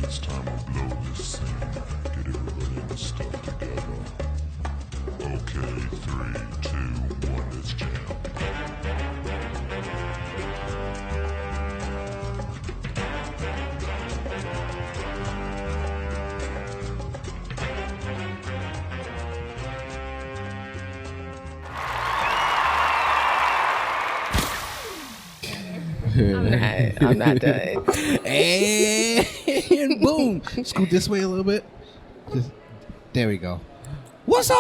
It's time to blow this scene. Get everybody in the stuff together. Okay, 3, 2, 1, let's jam. I'm not done. And boom. Scoot this way a little bit. There we go. What's up?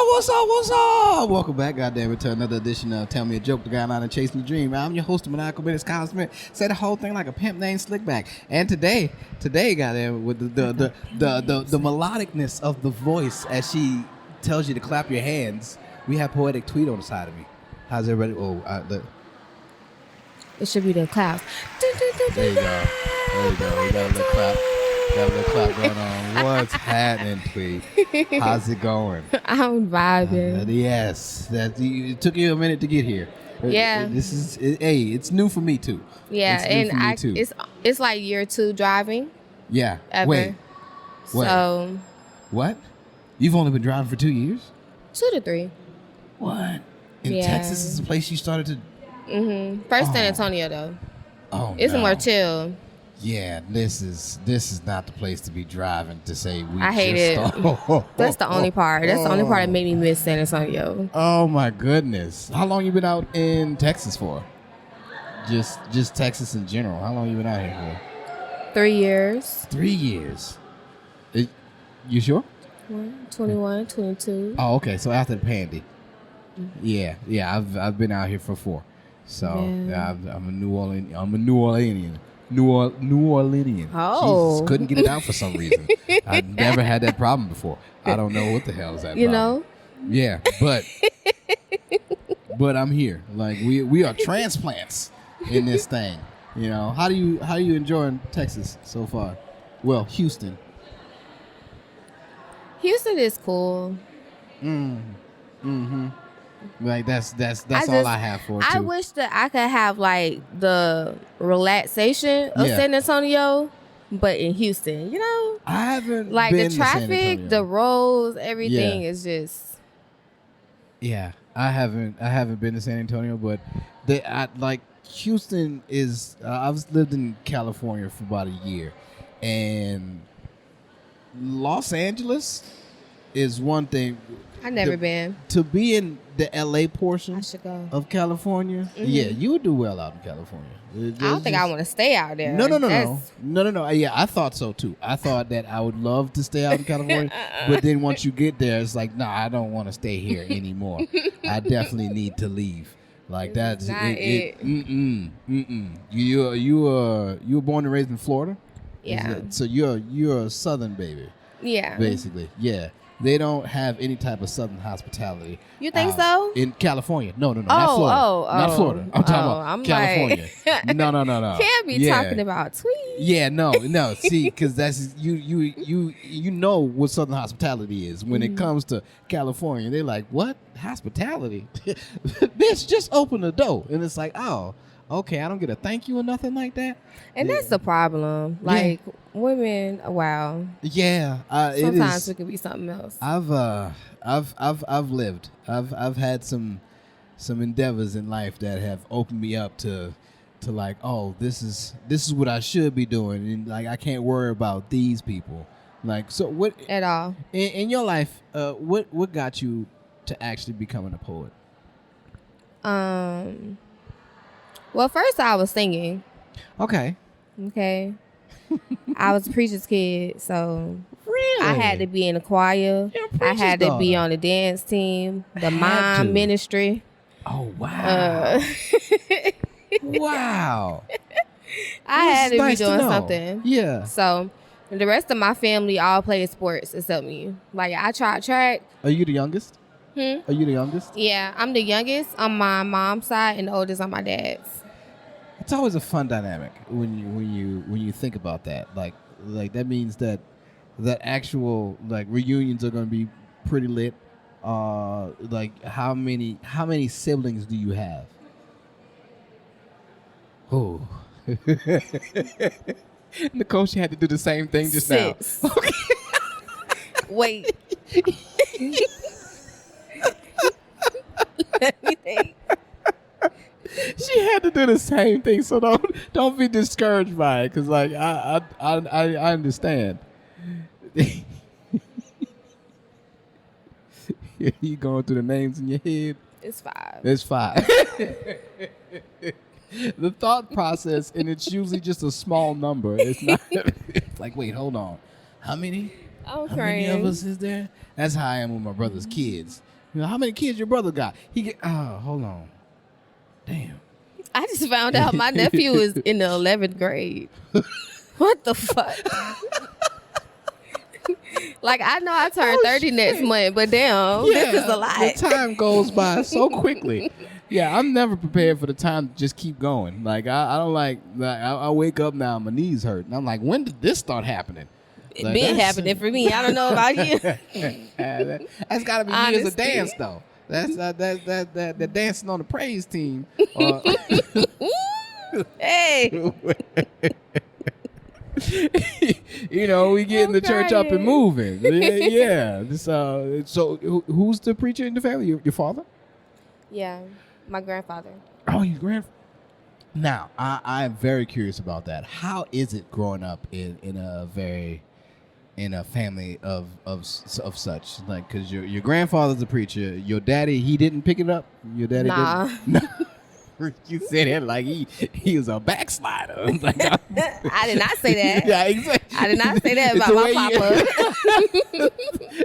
Welcome back, goddammit, to another edition of Tell Me a Joke, the guy out and chasing the dream. I'm your host, Maniacal, Menace, Smith. Say the whole thing like a pimp named Slickback. And today, goddamn, with the melodicness of the voice as she tells you to clap your hands, we have Poetic Tweet on the side of me. How's everybody? It should be the clouds. There you go. We got a little clap. Going on. What's happening, Tweet? How's it going? I'm vibing. Yes. It took you a minute to get here. Yeah. It's new for me too. Yeah, it's like year 2 driving. Yeah. Ever. Wait. So. What? You've only been driving for 2 years? 2 to 3. What? In Texas is the place you started to. First San Antonio though. Oh, it's no. more chill. Yeah, this is not the place to be driving to say we. I hate it. That's the only part. That's the only part that made me miss San Antonio. Oh my goodness! How long you been out in Texas for? Just Texas in general. How long you been out here for? 3 years. 3 years. You sure? 21, 22. Oh, okay. So after the pandy. Yeah. I've been out here for 4. So yeah, I'm a New Orleanian. Oh. Jesus, couldn't get it out for some reason. I've never had that problem before. I don't know what the hell is that. You problem. know? Yeah, but I'm here. Like we are transplants in this thing. You know, how you enjoying Texas so far? Well, Houston. Houston is cool. Like that's all I have for it too. I wish that I could have like the relaxation of San Antonio, but in Houston, you know? I haven't like been the traffic, the roads, everything is just. Yeah, I haven't been to San Antonio, but Houston is. I've lived in California for about a year, and Los Angeles is one thing. I've never been. To be in the LA portion I should go. of California, yeah, you would do well out in California. I don't think I want to stay out there. No. Yeah, I thought so too. I thought that I would love to stay out in California, but then once you get there, it's like, nah, I don't want to stay here anymore. I definitely need to leave. Like that's not it. You were born and raised in Florida. Yeah. So you're a Southern baby. Yeah. Basically, yeah. They don't have any type of Southern hospitality. You think so? In California. No, not Florida. Not Florida. I'm talking about I'm California. Like, No. Can't be talking about Tweet. Yeah, no. See, because that's you know what Southern hospitality is. When it comes to California, they're like, what? Hospitality? Bitch, just open the door. And it's like, oh, okay, I don't get a thank you or nothing like that. And that's the problem. Like women, wow. Yeah, sometimes it could be something else. I've lived. I've had some endeavors in life that have opened me up to like, oh, this is what I should be doing, and like I can't worry about these people. Like, so what at all in your life? What got you to actually becoming a poet? Well, first I was singing. Okay. I was a preacher's kid, so really I had to be in the choir. I had to be on the dance team, the mime ministry. Oh wow! Wow! I had to be doing something. Yeah. So the rest of my family all played sports except me. Like I tried track. Are you the youngest? Are you the youngest? Yeah, I'm the youngest on my mom's side and the oldest on my dad's. It's always a fun dynamic when you think about that. Like that means that actual like reunions are going to be pretty lit. Like how many siblings do you have? Oh. Nicole, she had to do the same thing just 6. now. Okay. Wait. Let me think. She had to do the same thing, so don't be discouraged by it, because like I understand. You going through the names in your head? It's 5. It's 5. The thought process, and it's usually just a small number. It's not. It's like, wait, hold on. How many? I'm How crying. many of us is there? That's how I am with my brother's kids. You know, how many kids your brother got? Hold on. Damn. I just found out my nephew is in the 11th grade. What the fuck? Like, I know I turn 30 next month, but damn, this is a lot. The time goes by so quickly. Yeah, I'm never prepared for the time to just keep going. Like, I don't like, I wake up now, my knees hurt. And I'm like, when did this start happening? It Like, been happening for me. I don't know about you. That's got to be years of dance, though. That's that dancing on the praise team. Hey. You know, we getting the church up and moving. Yeah. So who's the preacher in the family? Your father? Yeah, my grandfather. Oh, your grandfather. Now, I am very curious about that. How is it growing up in a family of such? Like, because your grandfather's a preacher. Your daddy, he didn't pick it up? Your daddy didn't? You said it like he was a backslider. Like, I did not say that. Yeah, exactly. I did not say that about my papa.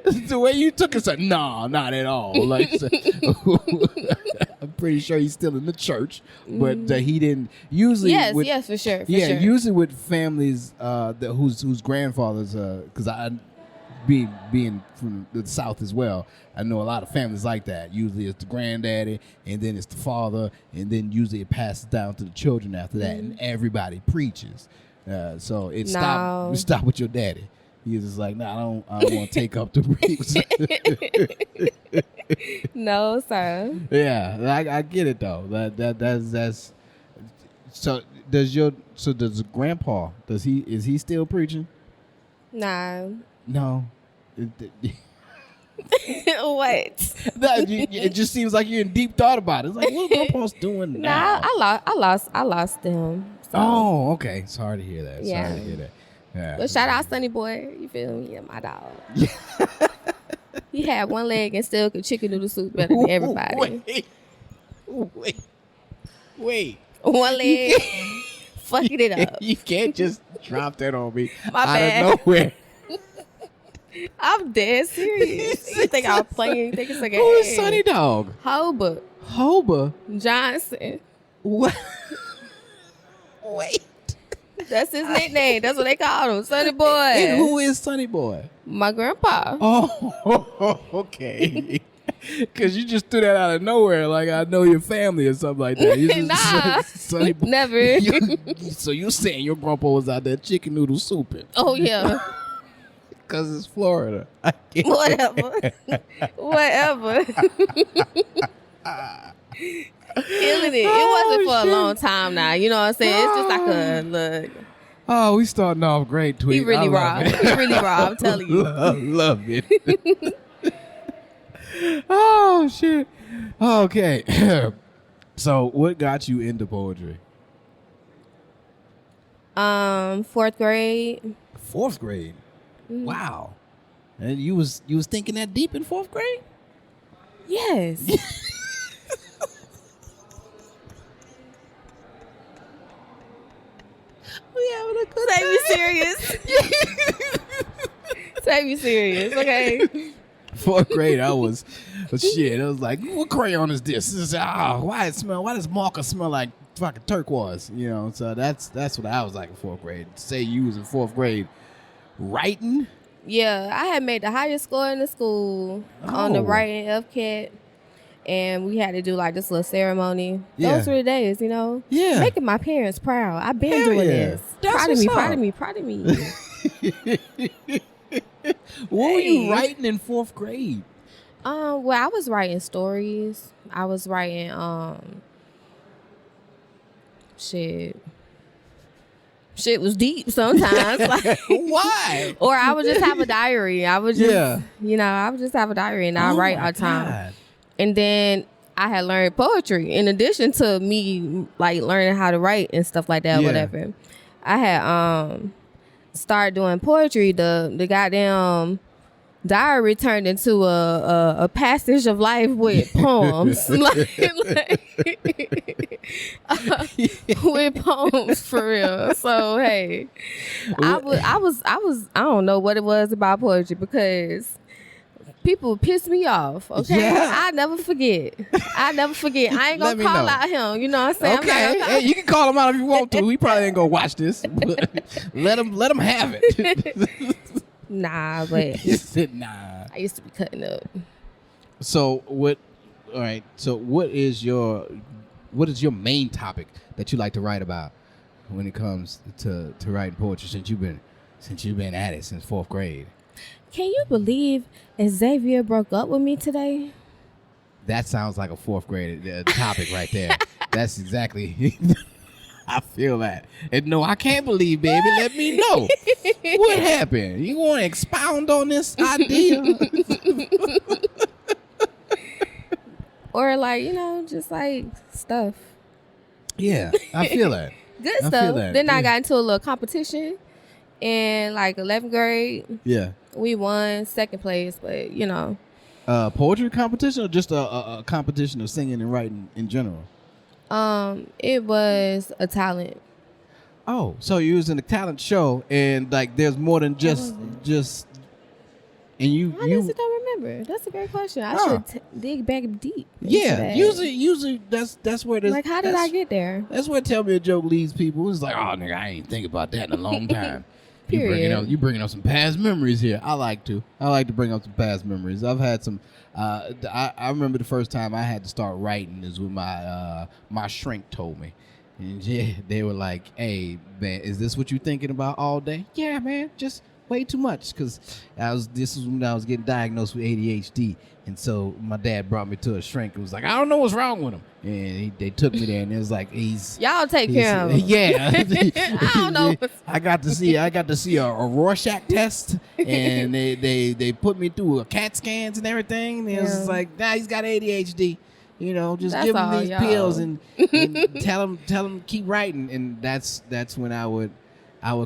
It's the way you took it. So, no, not at all. Like, so, I'm pretty sure he's still in the church, but he didn't. Usually, yes, for sure. Sure. Usually with families whose grandfathers, because being from the South as well, I know a lot of families like that. Usually it's the granddaddy, and then it's the father, and then usually it passes down to the children after that, and everybody preaches. So it stopped with your daddy. He was just like, "No, I don't want to take up the preach." No, sir. Yeah, I get it though. That's. So does grandpa? Is he still preaching? Nah. No. What? It just seems like you're in deep thought about it. It's like, what grandpa's doing now? Nah, I lost them. So. Oh, okay. Sorry to hear that. Yeah. Sorry to hear that. Yeah. But shout out Sonny Boy. You feel me? Yeah, my dog. He had one leg and still could chicken noodle soup better than everybody. Wait. One leg. Fucking it up. You can't just drop that on me My bad. out of nowhere. I'm dead serious. You think I'm playing? You think it's like a Who is Sonny Dog? Hoba Johnson. What? Wait. That's his nickname. That's what they call him, Sonny Boy. And who is Sonny Boy? My grandpa. Oh, okay. Because you just threw that out of nowhere, like I know your family or something like that. You just, Nah, Sonny Boy. never. So you're saying your grandpa was out there chicken noodle souping? Oh yeah. Because it's Florida. Whatever. Killing it. It wasn't for a long time now. You know what I'm saying? It's just like a look. Oh, we starting off great, Tweet. He really raw. He really raw. I'm telling you. Love it. Oh shit. Okay. So, what got you into poetry? 4th grade. 4th grade. Wow. And you was thinking that deep in 4th grade? Yes. We having a good Take me serious. Take me serious, okay? 4th grade, I was shit. I was like, what crayon is this? This is, why does marker smell like fucking turquoise? You know, so that's what I was like in 4th grade. To say you was in 4th grade writing? Yeah, I had made the highest score in the school on the writing FCAT. And we had to do like this little ceremony. Yeah. Those were the days, you know? Yeah. Making my parents proud. I've been Hell doing yeah. this. That's Proud of me, what's proud up. of me, proud of me. What were you writing in 4th grade? Well, I was writing stories. I was writing shit was deep sometimes. Like, Why? or I would just have a diary. I would just, Yeah. I would just have a diary and I Oh write my all the time. God. And then I had learned poetry in addition to me like learning how to write and stuff like that, Yeah. whatever. I had started doing poetry. The goddamn diary turned into a passage of life with poems. With poems for real. So hey, I don't know what it was about poetry because people piss me off. Okay, Yeah. I never forget. I ain't Let gonna me call know. out him. You know what I'm saying? Okay, I'm not hey, you can call him out if you want to. He probably ain't gonna watch this. But let him have it. nah, but He said, nah. I used to be cutting up. So what? All right. So what is your main topic that you like to write about when it comes to writing poetry? Since you've been at it since 4th grade. Can you believe Xavier broke up with me today? That sounds like a 4th grade topic right there. That's exactly. I feel that. And no, I can't believe, baby. Let me know. What happened? You want to expound on this idea? Or like, just like stuff. Yeah, I feel that. Good I feel stuff. that, Then I yeah. got into a little competition in like 11th grade. Yeah. We won 2nd place, but Poetry competition or just a competition of singing and writing in general? it was a talent. Oh, so you was in a talent show and like there's more than just and you I honestly don't remember. That's a great question. I Huh. should dig back deep. into yeah, that. usually that's where this Like, how did I get there? That's where Tell Me a Joke leads people. It's like, oh nigga, I ain't think about that in a long time. Period. You bringing up some past memories here. I like to bring up some past memories. I've had some. I remember the first time I had to start writing is when my shrink told me, and yeah, they were like, "Hey man, is this what you thinking about all day?" Yeah, man, just way too much because this was when I was getting diagnosed with ADHD, and so my dad brought me to a shrink and was like, "I don't know what's wrong with him," and they took me there and it was like Y'all take care of him. yeah. I don't know. I got to see a Rorschach test, and they put me through a CAT scans and everything. And it was just like, nah, he's got ADHD. Just That's give him all, these y'all. pills and tell him keep writing. And that's when I would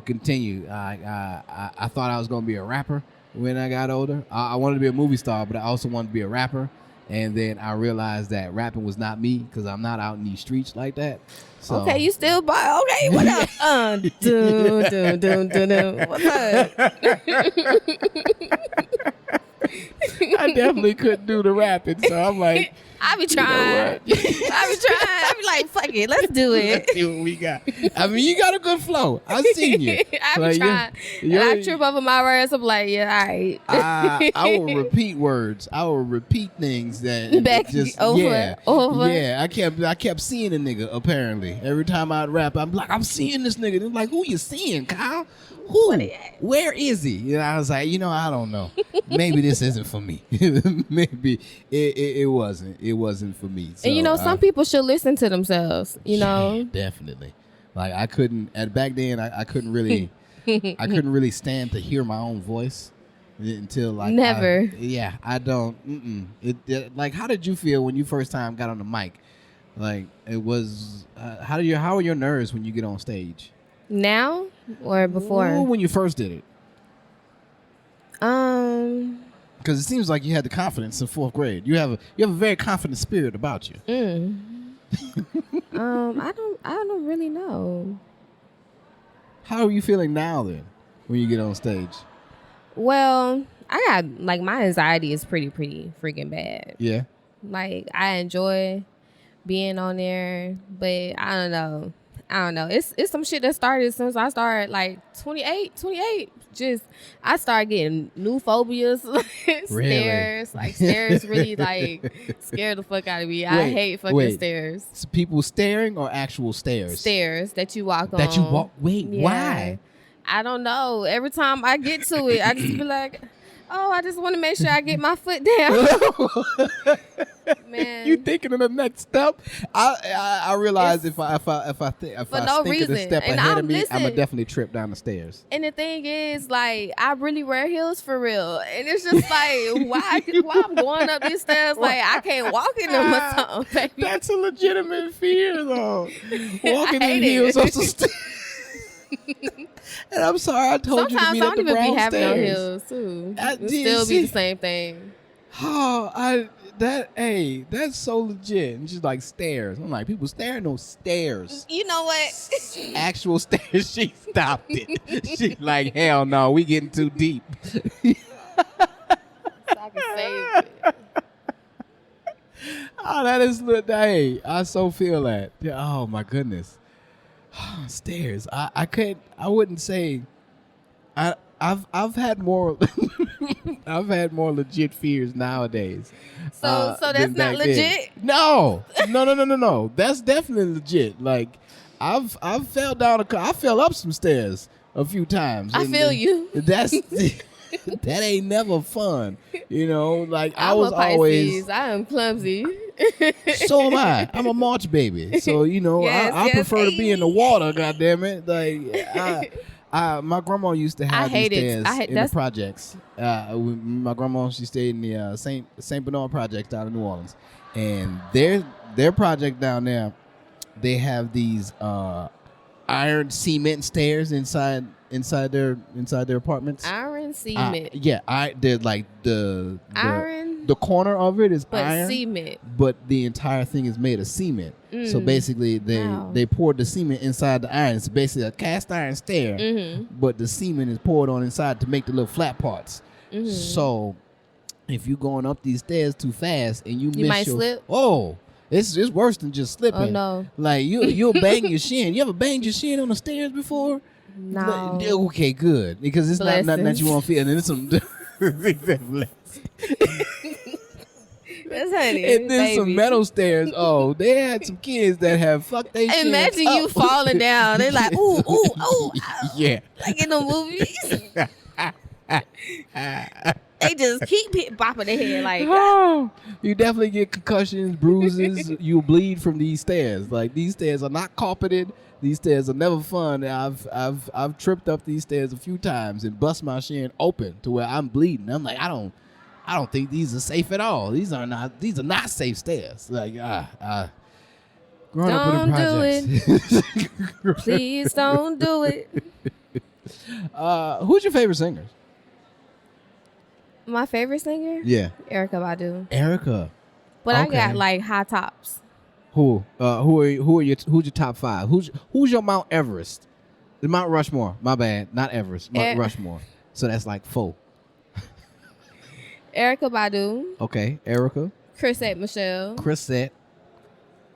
continue. I thought I was gonna be a rapper when I got older. I wanted to be a movie star, but I also wanted to be a rapper. And then I realized that rapping was not me because I'm not out in these streets like that. So. Okay, you still buy? Okay, what up? Dun, dun, dun, dun, dun. What's up? I definitely couldn't do the rapping, so I'm like, I be trying. I be like, fuck it, let's do it. let's see what we got. I mean, you got a good flow. I've seen you. I be Like, trying. And I trip over my words. I'm like, yeah, all right. I will repeat words. I will repeat things that Back just over, yeah, over. yeah. I kept seeing a nigga. Apparently, every time I'd rap, I'm like, I'm seeing this nigga. They're like, who you seeing, Kyle? Who? Where is he? I was like, I don't know. Maybe this isn't for me. Maybe it wasn't. It wasn't for me. So, And some people should listen to themselves. Yeah, definitely. Like I couldn't back then. I couldn't really. I couldn't really stand to hear my own voice until like never. I don't. It like, how did you feel when you first time got on the mic? Like it was. How are your nerves when you get on stage? Now or before? Ooh, when you first did it. Because it seems like you had the confidence in 4th grade. You have a very confident spirit about you. I don't really know. How are you feeling now then when you get on stage? Well, I got like my anxiety is pretty freaking bad. Yeah. Like I enjoy being on there, but I don't know. It's some shit that started since I started like 28. Just I started getting new phobias, stairs. Like stairs really like scare the fuck out of me. I hate fucking stairs. So people staring or actual stairs? Stairs that you walk on. That you walk. Wait, Yeah. why? I don't know. Every time I get to it, I just be like, oh, I just want to make sure I get my foot down. Man, you thinking of the next step? I realize if I think of the step And ahead of me, listen, I'm gonna definitely trip down the stairs. And the thing is, like, I really wear heels for real, and it's just like, why I'm going up these stairs? Like, I can't walk in them or something, baby. That's a legitimate fear, though. Walking I in hate heels it. up the stairs. And I'm sorry I told Sometimes you to meet I at don't the even be brown having no stairs. heels too. It do you still see? be the same thing. Oh, that's so legit. And she's like stairs. I'm like, people staring those stairs. You know what? Actual stairs. She stopped it. She's like, hell no, we getting too deep. So I can save it. Oh, that is lit. Hey, I so feel that. Oh my goodness. Stairs. I wouldn't say. I've had more. I've had more legit fears nowadays. So that's than not back legit? then. No. That's definitely legit. Like I've fell down. I fell up some stairs a few times. I feel you. That's that ain't never fun. You know, like I I'm was a Pisces. always. I am clumsy. So am I. I'm a March baby. So you know, Yes, I yes, prefer to be in the hey. water. God damn it! Like my grandma used to have these stairs in the projects. My grandma, she stayed in the Saint Bernard project down in New Orleans, and their project down there, they have these iron cement stairs inside their apartments. Iron cement. They're like the Iron. The corner of it is But iron, cement. but the entire thing is made of cement. So basically, Wow. they poured the cement inside the iron. It's basically a cast iron stair, but the cement is poured on inside to make the little flat parts. So if you're going up these stairs too fast and you miss might slip. Oh, it's worse than just slipping. Oh no! Like you'll bang your shin. You ever banged your shin on the stairs before? No. Okay, good, because it's not nothing that you want to feel. And it's some. That's honey. And then some metal stairs. Oh, they had some kids that have fucked they shit. Imagine you up. falling down. They're like, ooh, ooh, ooh. Yeah. Like in the movies. They just keep bopping their head like, Oh, you definitely get concussions, bruises. You bleed from these stairs. Like these stairs are not carpeted. These stairs are never fun. I've tripped up these stairs a few times and bust my shin open to where I'm bleeding. I'm like, I don't think these are safe at all. These are not safe stairs. Like growing up in the projects. please don't do it. Who's your favorite singer? My favorite singer? Yeah, Erykah Badu. Erica. But I Okay. got like high tops. Who's your top five? Who's your Mount Everest? The Mount Rushmore. My bad, not Everest. Mount Rushmore. So that's like 4. Erykah Badu. Okay, Erica. Chrisette Michelle. Chrisette.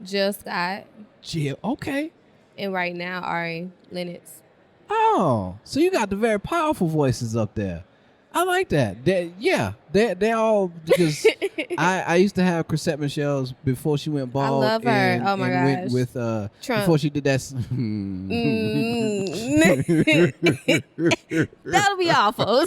Jill Scott. Jill. Okay. And right now, Ari Lennox. Oh, so you got the very powerful voices up there. I like that. They're all, because I used to have Chrisette Michelle's before she went bald. I love her. And, Oh my and gosh. Went with Trump. before she did that. That'll be awful.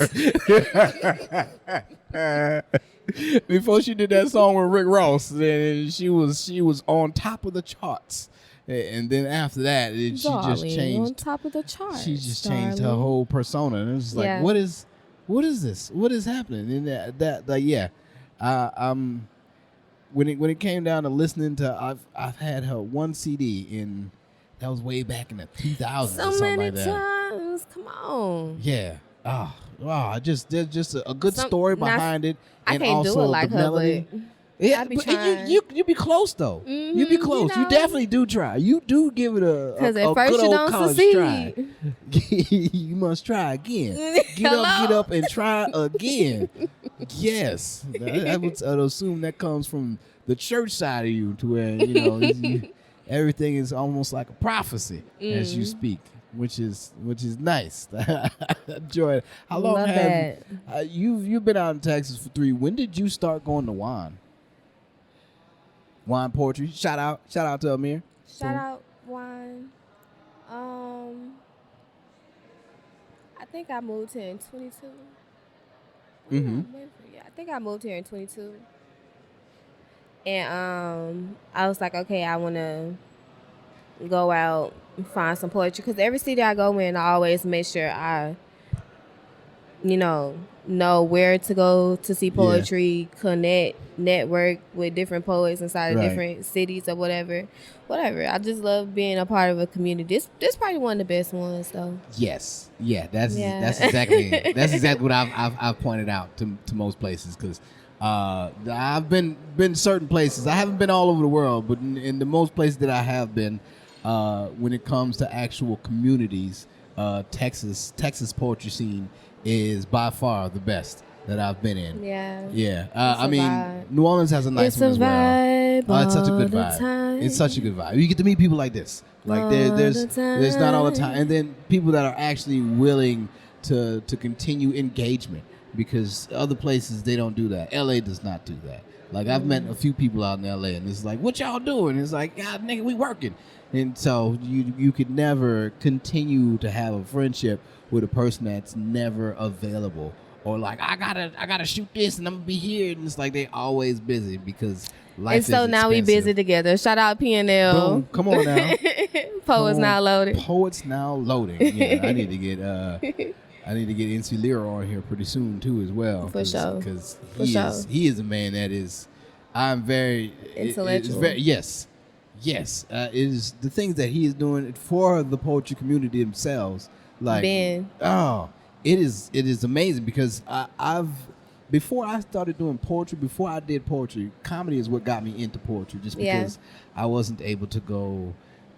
Before she did that song with Rick Ross, and she was on top of the charts. And then after that, she just changed. On top of the charts. She just changed her whole persona, and it was like, Yeah. what is this? What is happening? And when it came down to listening to, I've had her one CD in, that was way back in the 2000s or So something many like that. times. Come on. Yeah. There's just a good story behind it. I and can't do also it like the her, melody. but Yeah, I be but trying. you be close though. You be close. You know. definitely do try. You do give it a Because at a first good you old don't college try. succeed. You must try again. Hello? Get up and try again. Yes, I would assume that comes from the church side of you, to where everything is almost like a prophecy as you speak, which is nice. Enjoy it. How long Love have you've been out in Texas for 3? When did you start going to wine? Wine poetry. Shout out to Amir. Shout out Wine. I think I moved here in 22. Mm-hmm. I think I moved here in 22. And I was like, okay, I want to go out and find some poetry, because every city I go in, I always make sure I, know where to go to see poetry, connect, network with different poets inside of Right. different cities or whatever. I just love being a part of a community. This probably one of the best ones though. Yes, yeah, that's Yeah. exactly what I've pointed out to most places, because I've been certain places. I haven't been all over the world, but in the most places that I have been, when it comes to actual communities, Texas poetry scene is by far the best that I've been in. Yeah. I mean, vibe. New Orleans has a nice It's one a as well. vibe It's such a good all the vibe. time. It's such a good vibe. You get to meet people like this. Like All there's the time. there's not all the time, and then people that are actually willing to continue engagement, because other places they don't do that. LA does not do that. Like I've met a few people out in LA, and it's like, what y'all doing? It's like, God, nigga, we working. And so you could never continue to have a friendship with a person that's never available, or like I gotta shoot this and I'm gonna be here, and it's like they always busy because life And so is now we expensive. busy together. Shout out PNL. Boom, come on now. Poets now loaded. Poets now loading. Yeah, I need to get NC Lyra on here pretty soon too as well. For sure. Because For sure. he is a man that is. I'm very Intellectual. Yes. It is the things that he is doing for the poetry community themselves. Like Ben. it is amazing, because I've before I started doing poetry, before I did poetry, comedy is what got me into poetry, just because I wasn't able to go,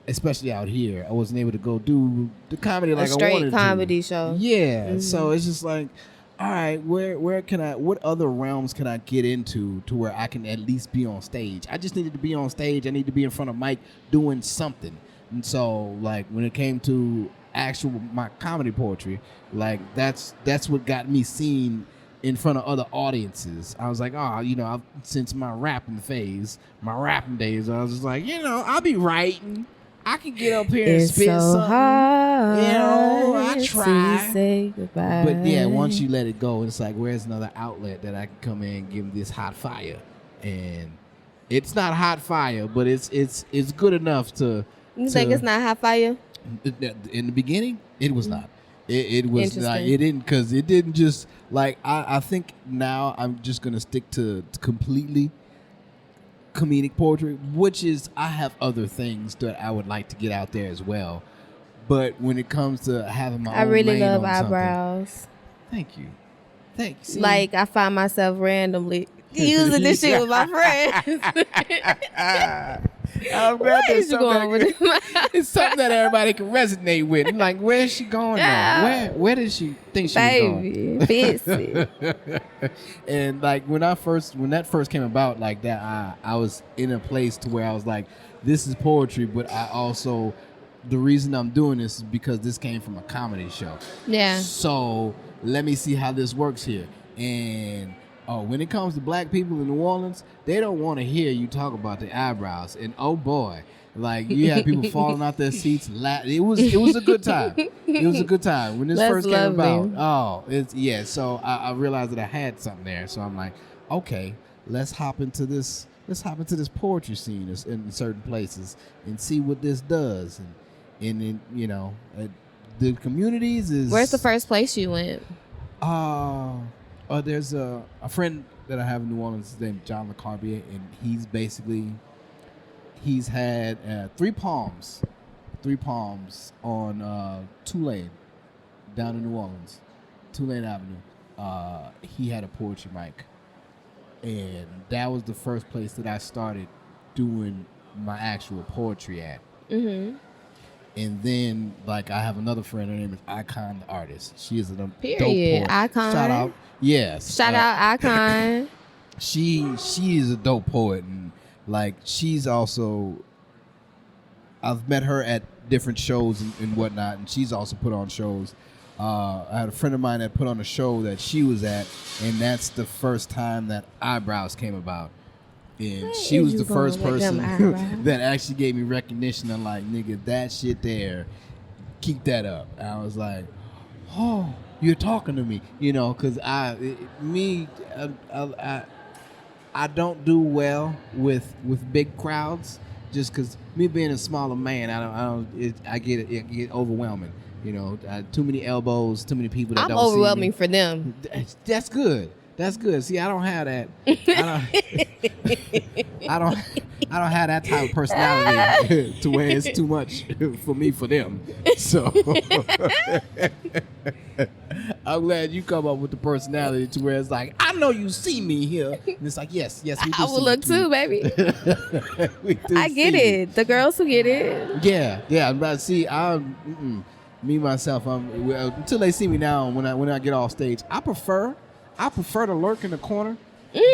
especially out here, I wasn't able to go do the comedy like I wanted to. A straight comedy show. Yeah, so it's just like, all right, where can I, what other realms can I get into to where I can at least be on stage? I just needed to be on stage. I need to be in front of Mike doing something. And so, like, when it came to my comedy poetry, like that's what got me seen in front of other audiences. I was like, since my rapping days, I was just like, I'll be writing. I can get up here and It's spit so something. hard I try. to say goodbye. But yeah, once you let it go, it's like, where's another outlet that I can come in and give this hot fire? And it's not hot fire, but it's good enough to. You think it's not hot fire? In the beginning, it was not. It was like, Interesting. it didn't, because it didn't just like, I think now I'm just gonna stick to completely comedic poetry, which is, I have other things that I would like to get out there as well. But when it comes to having my I own really lane love on something- eyebrows. Thank you. Thanks. Like, I find myself randomly using this shit with my friends. I'm glad Where there's is you something going with it? it's something that everybody can resonate with. I'm like, where's she going now? Yeah. Where does she think she's going? Baby, busy. And like when that first came about like that, I was in a place to where I was like, this is poetry, but I also, the reason I'm doing this is because this came from a comedy show. Yeah. So let me see how this works here. And when it comes to black people in New Orleans, they don't want to hear you talk about the eyebrows. And oh boy, like you had people falling out their seats. It was a good time. It was a good time when this That's first came lovely. about. So I realized that I had something there. So I'm like, okay, let's hop into this poetry scene in certain places and see what this does. And the communities is. Where's the first place you went? There's a friend that I have in New Orleans named John LeCarbier, and he's had 3 palms on Tulane down in New Orleans, Tulane Avenue. He had a poetry mic, and that was the first place that I started doing my actual poetry at. Mm-hmm. And then, like, I have another friend. Her name is Icon the Artist. She is a dope Period. poet. Icon. Shout out. Yes. Shout out Icon. She is a dope poet, and like she's also. I've met her at different shows and whatnot, and she's also put on shows. I had a friend of mine that put on a show that she was at, and that's the first time that eyebrows came about. And Where she is was you the going first with them person eyebrows? that actually gave me recognition. I'm like, nigga, that shit there, keep that up. And I was like, oh, you're talking to me, because I I don't do well with big crowds, just because me being a smaller man, I get overwhelming. You know, too many elbows, too many people that I'm don't see overwhelming me. for them. That's good. That's good. See, I don't have that. I don't have that type of personality to where it's too much for me for them. So I'm glad you come up with the personality to where it's like, I know you see me here. And it's like, yes, we do. I will look too, baby. We do I get see it. The girls who get it. Yeah. But see, me myself, until they see me now, when I get off stage, I prefer to lurk in the corner,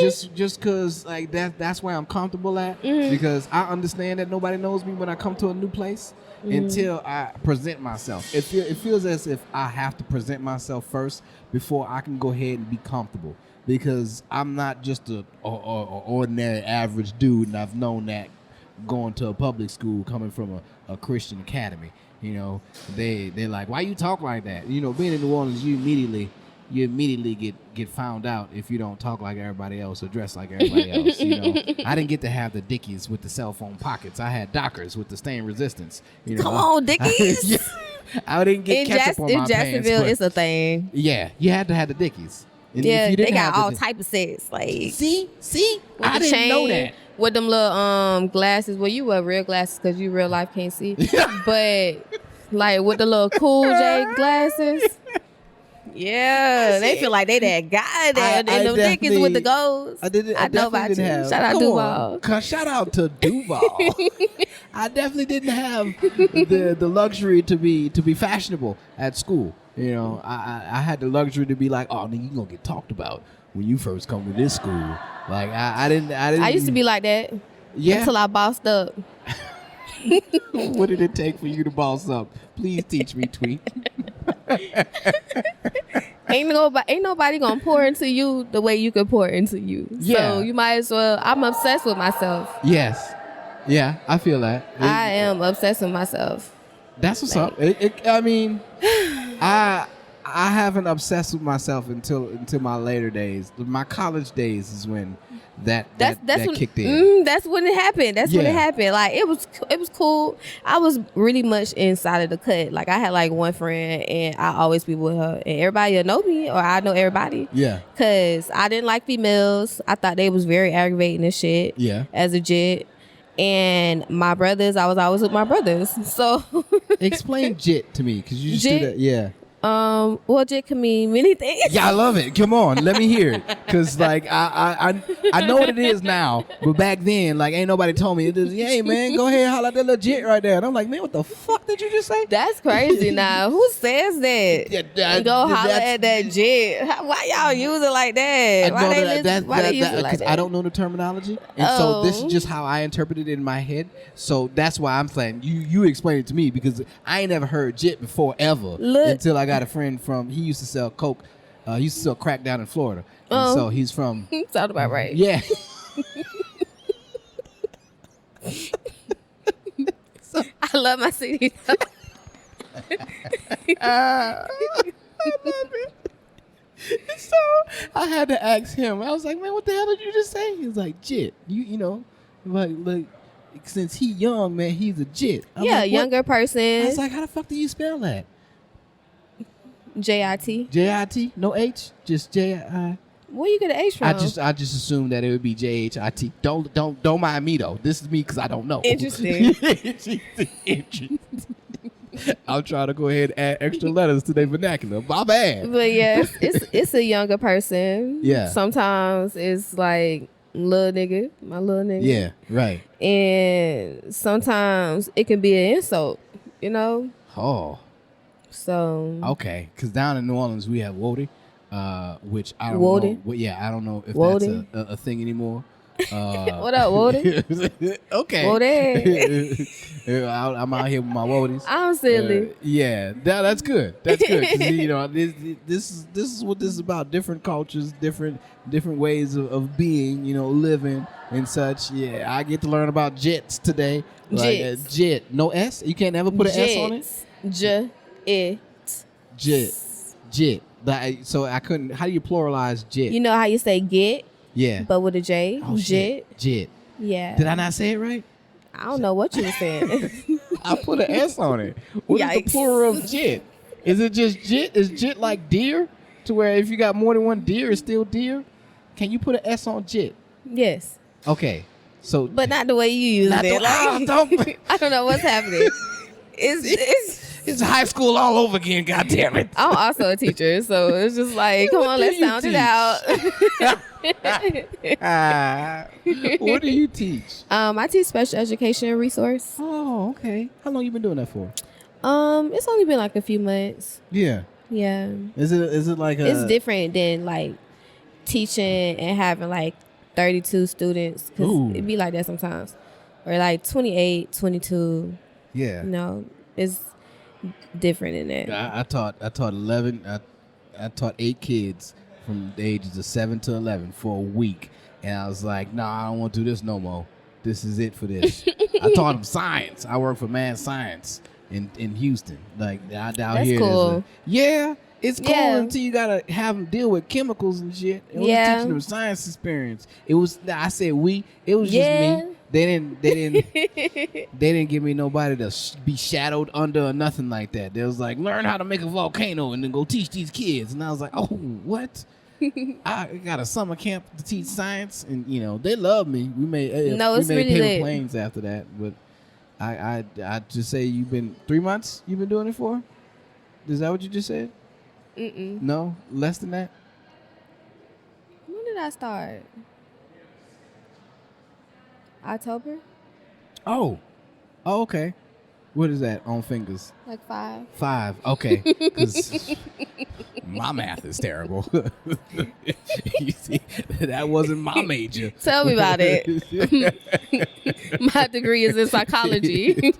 just because like that's where I'm comfortable at, because I understand that nobody knows me when I come to a new place until I present myself. It feels as if I have to present myself first before I can go ahead and be comfortable, because I'm not just a ordinary average dude, and I've known that going to a public school, coming from a Christian academy. You know, they're like, why you talk like that? You know, being in New Orleans, you immediately get found out if you don't talk like everybody else or dress like everybody else. You know, I didn't get to have the Dickies with the cell phone pockets. I had Dockers with the stain resistance. You know, Come on, Dickies. I didn't get ketchup on my pants. In Jacksonville, it's a thing. Yeah, you had to have the Dickies. And yeah, if you didn't they got have all type of sets. Like, see, I the didn't know chain, that. With them little glasses. Well, you wear real glasses because you real life can't see. But like with the little Cool J glasses. Yeah, they feel like they that guy there. And them Dickies with the golds. I know about you. Shout out Duval. Shout out to Duval. I definitely didn't have the luxury to be fashionable at school. You know, I had the luxury to be like, oh, then you gonna get talked about when you first come to this school. Like I didn't. I used to be like that. Yeah. Until I bossed up. What did it take for you to boss up? Please teach me, Tweet. Ain't nobody gonna pour into you the way you could pour into you. Yeah. So you might as well. I'm obsessed with myself. Yes. Yeah, I feel that. I am obsessed with myself. That's what's up. I mean, I haven't obsessed with myself until my later days. My college days is when that when, kicked in. That's when it happened. When it happened. Like it was cool. I was really much inside of the cut. Like I had like one friend, and I always be with her, and everybody will know me, or I know everybody. Yeah. Cause I didn't like females. I thought they was very aggravating and shit. Yeah. As a jit. And my brothers, I was always with my brothers. So explain jit to me, cause you just do that. Yeah. Well, jit can mean many things. Yeah, I love it. Come on, let me hear it. Cause like I know what it is now, but back then, like ain't nobody told me. It was, hey man, go ahead, holla at that little jit right there. And I'm like, man, what the fuck did you just say? That's crazy. Now, who says that? Go holler at that jit. Why y'all use it like that? Why they use it like that? I don't know the terminology, and so this is just how I interpret it in my head. So that's why I'm saying you explain it to me, because I ain't never heard jit before ever until I got a friend from, he used to sell coke, he used to sell crack down in Florida, and so he's from. Sound about right. Yeah. I love my city. I love it. So I had to ask him. I was like, man, what the hell did you just say? He was like, jit. You know, like since he young, man, he's a jit. I'm like, younger person. I was like, how the fuck do you spell that? J-I-T. J-I-T? No H? Just J-I? Where you get an H from? I just assumed that it would be J-H-I-T. Don't mind me though. This is me because I don't know. Interesting. Interesting. I'll try to go ahead and add extra letters to their vernacular. My bad. But yes, it's a younger person. Yeah. Sometimes it's like little nigga, my little nigga. Yeah, right. And sometimes it can be an insult, you know? Oh. So. Okay, because down in New Orleans we have Wody, which I don't Wody? know. Well, yeah, I don't know if Wody? that's a thing anymore. What up, Wody? Okay. Wody. I'm out here with my Wodies. I'm silly. Yeah, that's good. That's good. 'Cause, you know, this is what this is about. Different cultures, different ways of being. You know, living and such. Yeah, I get to learn about jets today. Like, jet, no S. You can't ever put an S on it. Jet. So I couldn't. How do you pluralize jet? You know how you say get? Yeah. but with a J. Oh, Jit. shit. Jit. Yeah. Did I not say it right? I don't know what you were saying. I put an S on it. What is the Yikes. plural of jit? Is it just jit? Is jit like deer? To where if you got more than one deer, it's still deer? Can you put an S on jit? Yes. Okay. So, But not the way you use Not it. the- Like, don't- I don't know what's happening. It's high school all over again, God damn it. I'm also a teacher, so it's just like, come What on, do let's you sound teach? it out. What do you teach? I teach special education resource. Oh, okay. How long you been doing that for? It's only been like a few months. Yeah. Yeah. Is it like a... It's different than like teaching and having like 32 students, because Ooh. it'd be like that sometimes, or like 28, 22. Yeah. You know, it's different in that. I taught 11. I taught 8 kids from the ages of 7 to 11 for a week, and I was like, "Nah, I don't want to do this no more. This is it for this." I taught them science. I work for Mad Science in Houston. Like out That's here, cool. Yeah, it's cool Yeah. until you gotta have them deal with chemicals and shit. It was Yeah. teaching them science experience. It was. I said we. It was Yeah. just me. They didn't give me nobody to be shadowed under or nothing like that. They was like, learn how to make a volcano and then go teach these kids. And I was like, oh, what? I got a summer camp to teach science, and they love me. We made No, it's we made really paper lit. planes after that. But I just say you've been 3 months. You've been doing it for? Is that what you just said? Mm-mm. No, less than that. When did I start? October? Oh, okay. What is that on fingers? Like 5. 5. Okay. 'Cause my math is terrible. You see, that wasn't my major. Tell me about it. My degree is in psychology.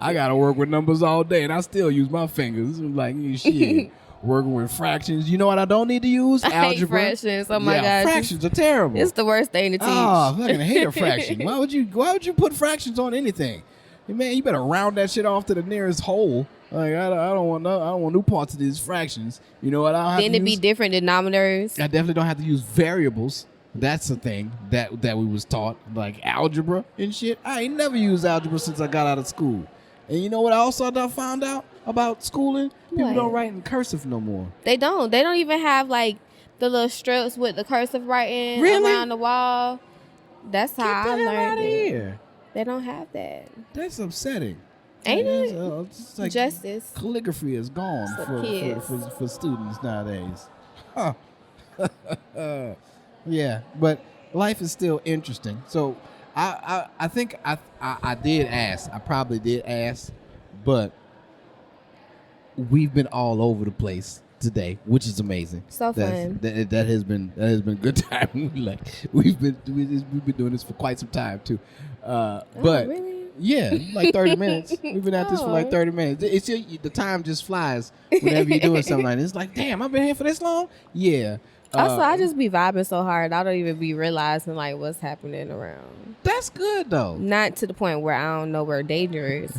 I got to work with numbers all day, and I still use my fingers. I'm like, shit. Working with fractions. You know what I don't need to use? I hate Algebra. fractions. Oh my Yeah, gosh. fractions are terrible. It's the worst thing to teach. Oh, I fucking hate a fraction. Why would you put fractions on anything? Man, you better round that shit off to the nearest whole. Like I don't want new parts of these fractions. You know what? I don't have Then to it'd be use, different denominators. I definitely don't have to use variables. That's the thing that we was taught, like algebra and shit. I ain't never used algebra since I got out of school. And you know what I also found out about schooling? People What? don't write in cursive no more. They don't even have like the little strips with the cursive writing Really? around the wall. That's Get how the I hell learned outta it. here. They don't have that. That's upsetting. Ain't it? It's like Justice. calligraphy is gone For kids. for students nowadays. Huh. Yeah, but life is still interesting. So I think I did ask. I probably did ask, but we've been all over the place today, which is amazing. So fun. That has been a good time. we've been doing this for quite some time too. But really? yeah, like 30 minutes. We've been at this for like Oh. 30 minutes. It's the time just flies whenever you're doing something like this. It's like, damn, I've been here for this long. Yeah. Also, I just be vibing so hard, I don't even be realizing like what's happening around. That's good though. Not to the point where I don't know where danger is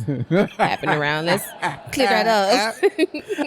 happening around. Let's clear that up.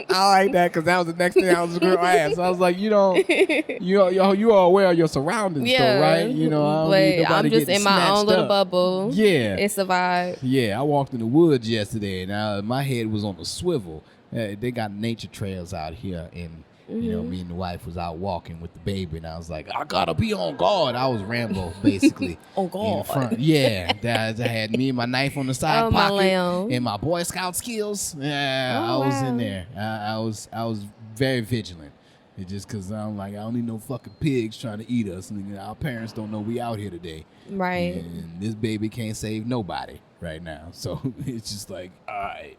I like that because that was the next thing I was going to ask. I was like, you are aware of your surroundings, though, right? You know, I don't need but nobody I'm just getting in my own snatched little up. bubble. Yeah. It's a vibe. Yeah, I walked in the woods yesterday, and my head was on a swivel. They got nature trails out here, and me and the wife was out walking with the baby, and I was like, I gotta be on guard. I was Rambo, basically. On In guard. front. Yeah, I had me and my knife on the side Oh, my pocket, lamb. and my Boy Scout skills. Yeah, Oh, I was in wow. there. I was very vigilant. It's just because I'm like, I don't need no fucking pigs trying to eat us, and our parents don't know we out here today. Right. And this baby can't save nobody right now. So it's just like, all right,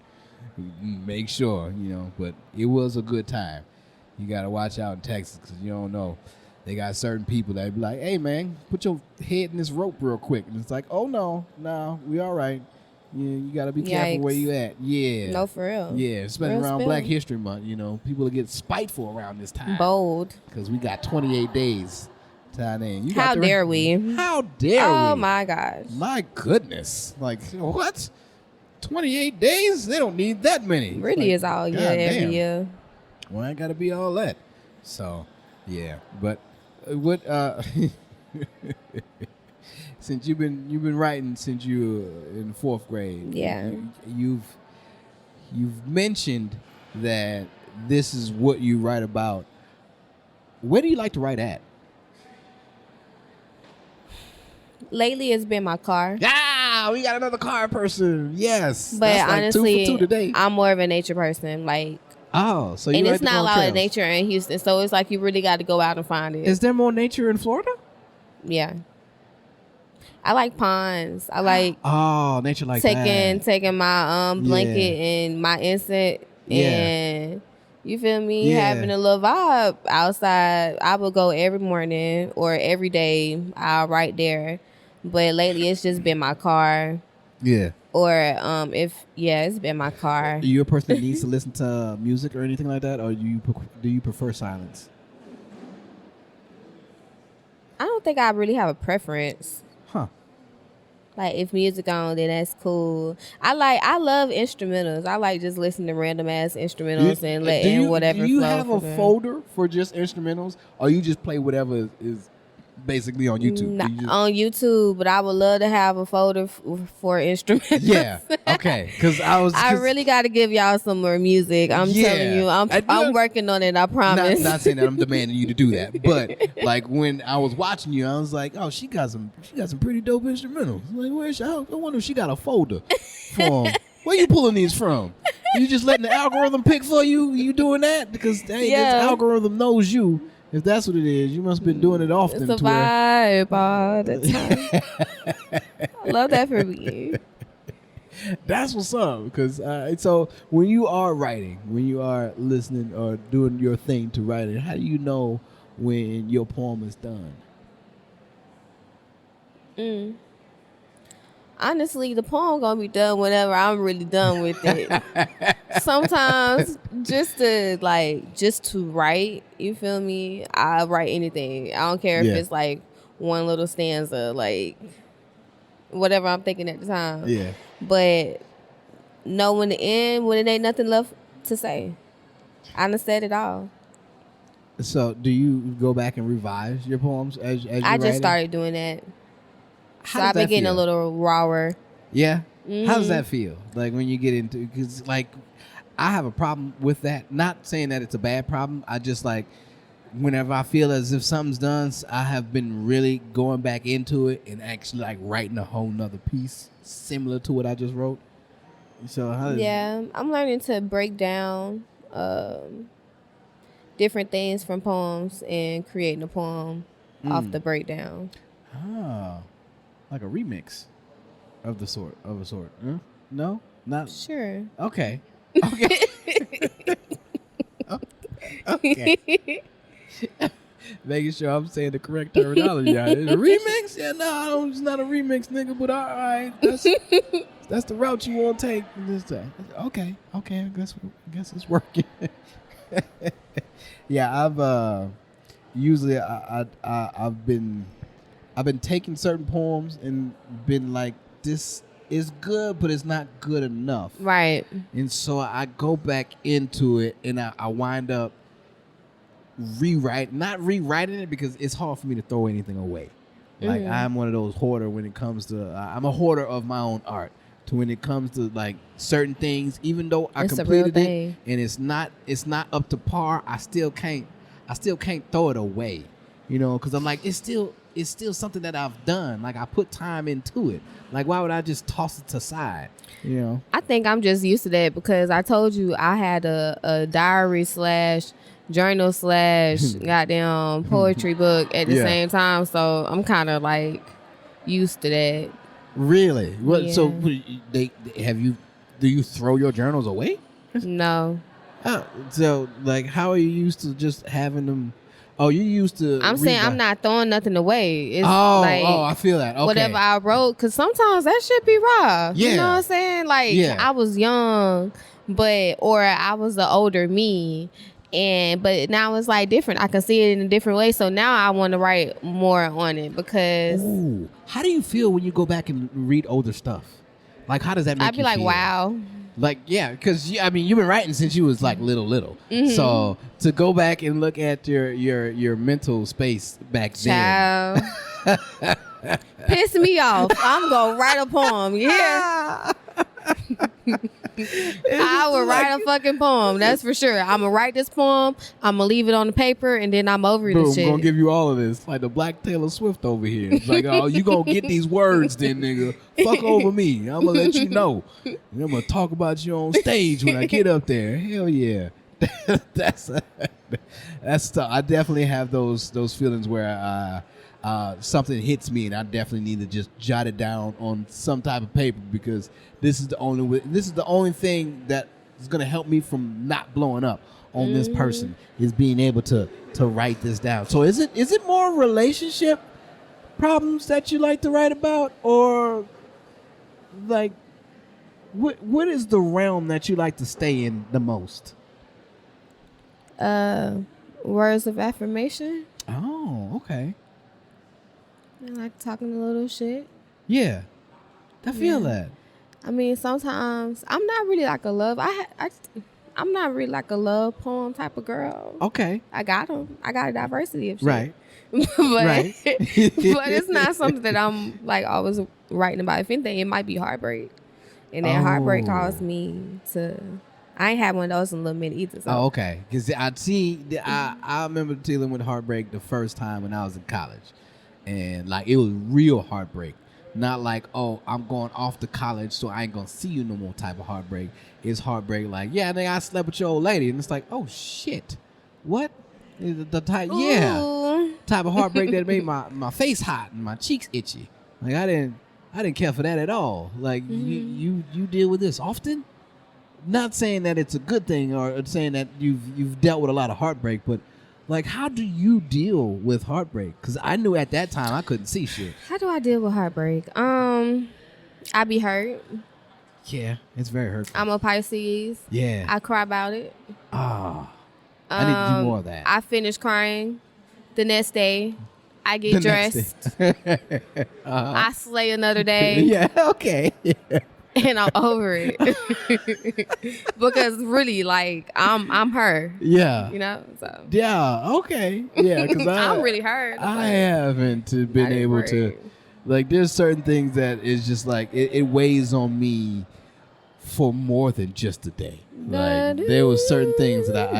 make sure, But it was a good time. You got to watch out in Texas because you don't know. They got certain people that be like, hey, man, put your head in this rope real quick. And it's like, oh, no, we all right. Yeah, you got to be careful where Yikes. you at. Yeah. No, for real. Yeah, especially Real around spill. Black History Month, people will get spiteful around this time. Bold. Because we got 28 days tied in. You got How the- dare we? How dare we? Oh my gosh. My goodness. Like, what? 28 days? They don't need that many. It's Really like, is all year, goddamn. every year. Well, I ain't got to be all that. So, yeah. But what Since you've been writing since you were in 4th grade. Yeah. You've mentioned that this is what you write about. Where do you like to write at? Lately, it's been my car. Yeah, we got another car person. Yes, But that's like honestly, 2 for 2 today. I'm more of a nature person. Like, So you and like it's to not go a on lot trails. of nature in Houston, so it's like you really got to go out and find it. Is there more nature in Florida? Yeah. I like ponds. I like Nature like taking my blanket and my incense and you feel me, having a little vibe outside. I would go every morning or every day. I'll write there, but lately it's just been my car. Yeah. Or it's been my car. Are you a person that needs to listen to music or anything like that, or do you prefer silence? I don't think I really have a preference. Huh. Like, if music on, then that's cool. I love instrumentals. I like just listening to random ass instrumentals and letting whatever flow. Do you have a from them. folder for just instrumentals, or you just play whatever is basically on YouTube? On YouTube, but I would love to have a folder for instrumentals. Yeah. Okay. Because I really got to give y'all some more music. I'm telling you, I'm working on it. I promise. Not saying that I'm demanding you to do that, but like when I was watching you, I was like, oh, she got some pretty dope instrumentals. Like, I wonder if she got a folder for 'em. Where you pulling these from? You just letting the algorithm pick for you? You doing that? Because this algorithm knows you. If that's what it is, you must have been doing it often. It's a vibe all the time. I love that for me. That's what's up. Because so when you are writing, when you are listening or doing your thing to write it, how do you know when your poem is done? Honestly, the poem gonna be done whenever I'm really done with it. Sometimes just to write, you feel me? I write anything. I don't care if it's like one little stanza, like whatever I'm thinking at the time. Yeah. But know when to end, when it ain't nothing left to say. I done said it all. So do you go back and revise your poems as you I just writing? started doing that. How So does I've been that getting feel? a little rawer. Yeah. How does that feel? Like when you get into, because like I have a problem with that. Not saying that it's a bad problem. I just like whenever I feel as if something's done, I have been really going back into it and actually like writing a whole nother piece similar to what I just wrote. So I'm learning to break down different things from poems and creating a poem off the breakdown. Like a remix of a sort. Huh? No, not Sure. Okay. Okay. Making sure I'm saying the correct terminology. It's a remix? Yeah, no, it's not a remix, nigga. But all right, that's the route you want to take. Okay. I guess it's working. Yeah, I've usually I've been taking certain poems and been like, this is good, but it's not good enough. Right. And so I go back into it and I wind up not rewriting it because it's hard for me to throw anything away. Like I'm one of those hoarder when it comes to, I'm a hoarder of my own art. To when it comes to like certain things, even though I completed it and it's not up to par, I still can't throw it away, you know, because I'm like, it's still something that I've done. Like I put time into it. Like why would I just toss it aside? You know. I think I'm just used to that because I told you I had a diary / journal / goddamn poetry book at the same time, so I'm kind of like used to that. Really? What? Yeah. So do you throw your journals away? No. So like, how are you used to just having them? Oh, you used to. I'm saying I'm not throwing nothing away. It's I feel that. Okay. Whatever I wrote, because sometimes that shit be raw. Yeah. You know what I'm saying? Like I was young, or I was the older me. But now it's like different. I can see it in a different way. So now I want to write more on it because. Ooh, how do you feel when you go back and read older stuff? Like, how does that make I'd be you like, feel? wow. Like, yeah, because I mean, you've been writing since you was like little. Mm-hmm. So to go back and look at your mental space back Child. Piss me off. I'm gonna write a poem. Yeah. I will write a fucking poem. That's for sure. I'm gonna write this poem. I'm gonna leave it on the paper, and then I'm over Boom, this shit. I'm gonna give you all of this, like the Black Taylor Swift over here. It's like, oh, you gonna get these words, then, nigga. Fuck over me. I'm gonna let you know. And I'm gonna talk about you on stage when I get up there. Hell yeah. that's tough. I definitely have those feelings where something hits me, and I definitely need to just jot it down on some type of paper, because this is the only thing that is gonna help me from not blowing up on this person, is being able to write this down. So is it more relationship problems that you like to write about, or like what is the realm that you like to stay in the most? Words of affirmation. Oh, okay. I like talking a little shit. Yeah, I feel that. I mean, sometimes I'm not really like a love. I'm not really like a love poem type of girl. Okay. I got them. I got a diversity of shit. Right. but Right. but it's not something that I'm like always writing about. If anything, it might be heartbreak, and then heartbreak caused me to. I ain't had one of those in Little Minute either. So. Oh, okay. Because I remember dealing with heartbreak the first time when I was in college, and like it was real heartbreak. Not like, oh, I'm going off to college, so I ain't gonna see you no more type of heartbreak. It's heartbreak like, yeah, nigga, I slept with your old lady, and it's like, oh shit, what? The type, type of heartbreak that made my face hot and my cheeks itchy. Like I didn't care for that at all. Like you deal with this often. Not saying that it's a good thing or saying that you've dealt with a lot of heartbreak, but like, how do you deal with heartbreak? Because I knew at that time I couldn't see shit. How do I deal with heartbreak? I be hurt. Yeah, it's very hurtful. I'm a Pisces. Yeah. I cry about it. I need to do more of that. I finish crying. The next day, I get dressed. I slay another day. Yeah, okay. Yeah. And I'm over it. Because really, like, I'm her. Yeah. You know? So. Yeah, okay. Yeah, because I'm really hurt. I haven't been able to, like, there's certain things that is just like, it weighs on me for more than just a day. Like, there was certain things that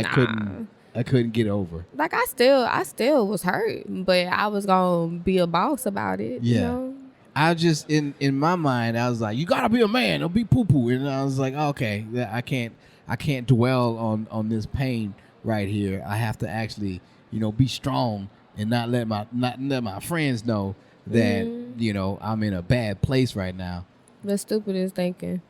I couldn't get over. Like, I still was hurt, but I was gonna be a boss about it. Yeah. You know? I just in my mind I was like, you gotta be a man, don't be poo poo, and I was like, okay, I can't dwell on this pain right here. I have to actually, be strong and not let my friends know that I'm in a bad place right now. The stupidest thinking.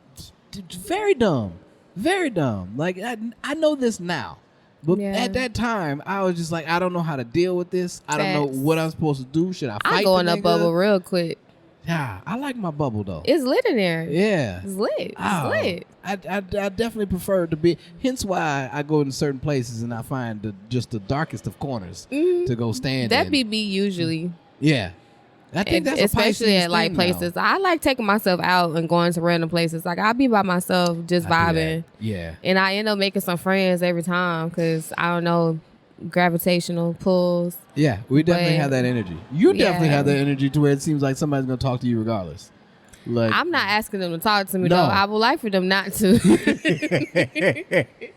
Very dumb, very dumb. Like I know this now, but at that time I was just like, I don't know how to deal with this. I don't know what I'm supposed to do. Should I fight? I go in a bubble real quick. Yeah, I like my bubble though. It's lit in there. Yeah, it's lit. It's lit. I definitely prefer it to be. Hence why I go in certain places and I find just the darkest of corners to go stand. That be me usually. Yeah, I think that's especially at like places. Now. I like taking myself out and going to random places. Like I'll be by myself, just vibing. Yeah, and I end up making some friends every time because I don't know. Gravitational pulls. Yeah, we definitely have that energy. You definitely have that energy to where it seems like somebody's gonna talk to you regardless. Like, I'm not asking them to talk to me though. I would like for them not to.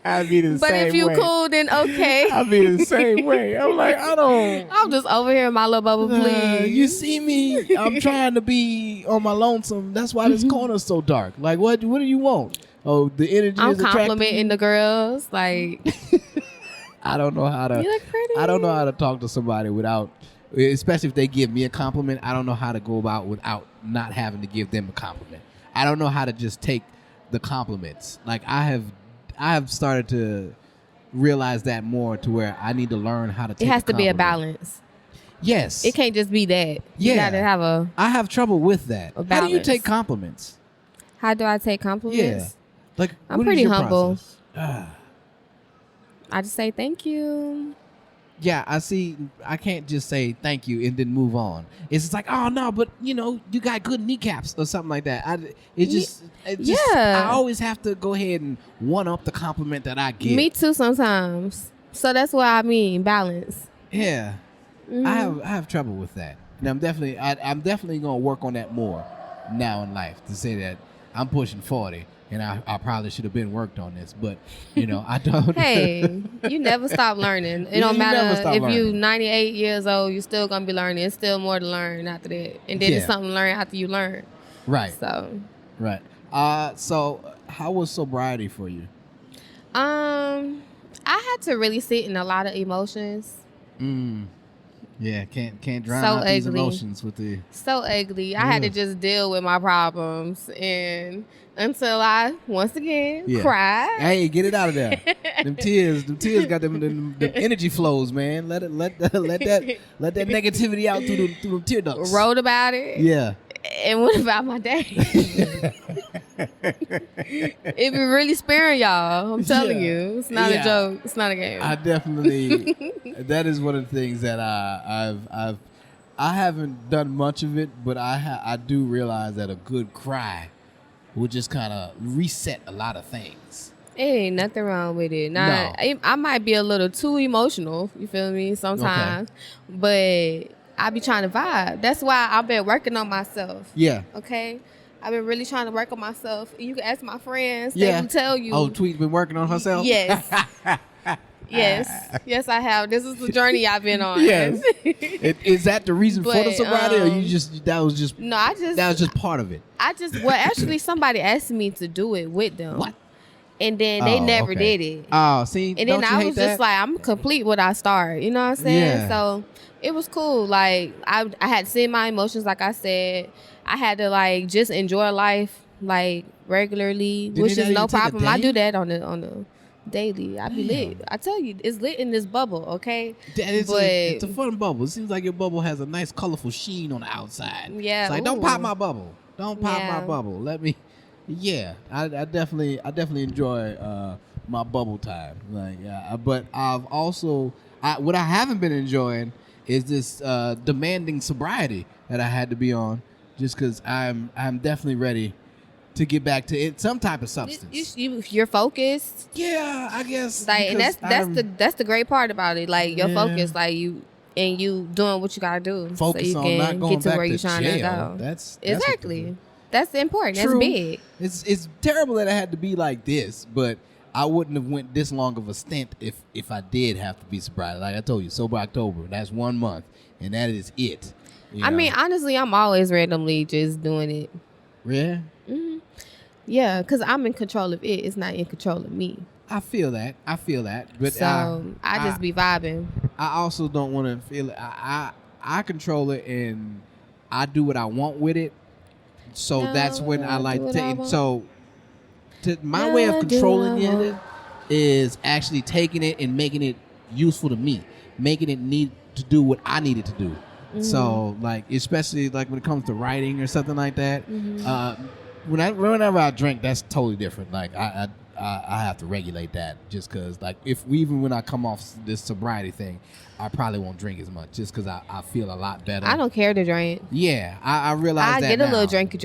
I'd be the same way. But if you cool, then okay. I'd be the same way. I'm like, I'm just over here in my little bubble, please. You see me? I'm trying to be on my lonesome. That's why this corner's so dark. Like, what do you want? Oh, the energy I'm is attractive. complimenting the girls. Like, I don't know how to. You look pretty. I don't know how to talk to somebody without, especially if they give me a compliment. I don't know how to go about without not having to give them a compliment. I don't know how to just take the compliments. Like I have started to realize that more to where I need to learn how to take. It has to be a compliment. balance. Yes. It can't just be that. You gotta have a. I have trouble with that. How do you take compliments? How do I take compliments? Yeah. Like I'm pretty humble. I just say thank you. Yeah, I see. I can't just say thank you and then move on. It's just like, oh no, but you got good kneecaps or something like that. I always have to go ahead and one up the compliment that I get. Me too sometimes. So that's what I mean, balance. Yeah, I have trouble with that, and I'm definitely gonna work on that more now in life. To say that I'm pushing 40. And I probably should have been worked on this, but I don't. Hey, you never stop learning. It don't matter if you 98 years old, you're still gonna be learning. It's still more to learn after that, and then it's something to learn after you learn. Right. So. Right. So how was sobriety for you? I had to really sit in a lot of emotions. Yeah, can't drown out these emotions with the. So ugly. I had to just deal with my problems and until I once again cried. Hey, get it out of there. them tears got them energy flows, man. Let that negativity out through the tear ducts. Wrote about it. Yeah. And what about my day? It be really sparing y'all. I'm telling you, it's not a joke. It's not a game. I definitely. That is one of the things that I haven't done much of it, but I do realize that a good cry will just kind of reset a lot of things. It ain't nothing wrong with it. Now, I might be a little too emotional. You feel me? Sometimes, but I be trying to vibe. That's why I've been working on myself. Yeah. Okay. I've been really trying to work on myself. You can ask my friends. They will tell you. Oh, Tweet's been working on herself? Yes. Yes, I have. This is the journey I've been on. Yes. Is that the reason for the sobriety, or that was just part of it? Actually, somebody asked me to do it with them. What? And then they never did it. Oh, see. And then I was just like, I'm complete what I start. You know what I'm saying? Yeah. So it was cool. Like I had to see my emotions. Like I said, I had to like just enjoy life like regularly, which is no problem. I do that on the daily. I be lit. I tell you, it's lit in this bubble. Okay, it's a fun bubble. It seems like your bubble has a nice, colorful sheen on the outside. Yeah, it's like don't pop my bubble. Don't pop my bubble. Let me. Yeah, I definitely enjoy my bubble time. Like, but I've also what I haven't been enjoying is this demanding sobriety that I had to be on, just because I'm definitely ready to get back to it, some type of substance. You're focused. Yeah, I guess. Like, and that's the great part about it. Like, you're focused. Like you doing what you gotta do, focus so you on not going get to back where to you're trying jail. to go. That's exactly. That's important. True. That's big. It's terrible that it had to be like this, but I wouldn't have went this long of a stint if I did have to be sober. Like I told you, sober October. That's 1 month, and that is it. I mean, honestly, I'm always randomly just doing it. Yeah. Mm-hmm. Yeah, because I'm in control of it. It's not in control of me. I feel that. But so I just be vibing. I also don't want to feel it. I control it and I do what I want with it. So that's when I like to take. So my way of controlling it is actually taking it and making it useful to me, making it need to do what I need it to do. Mm-hmm. So like, especially like when it comes to writing or something like that. Mm-hmm. Whenever I drink, that's totally different. Like I have to regulate that just because like even when I come off this sobriety thing, I probably won't drink as much just because I feel a lot better. I don't care to drink. Yeah, I realize that I get now. a little drink.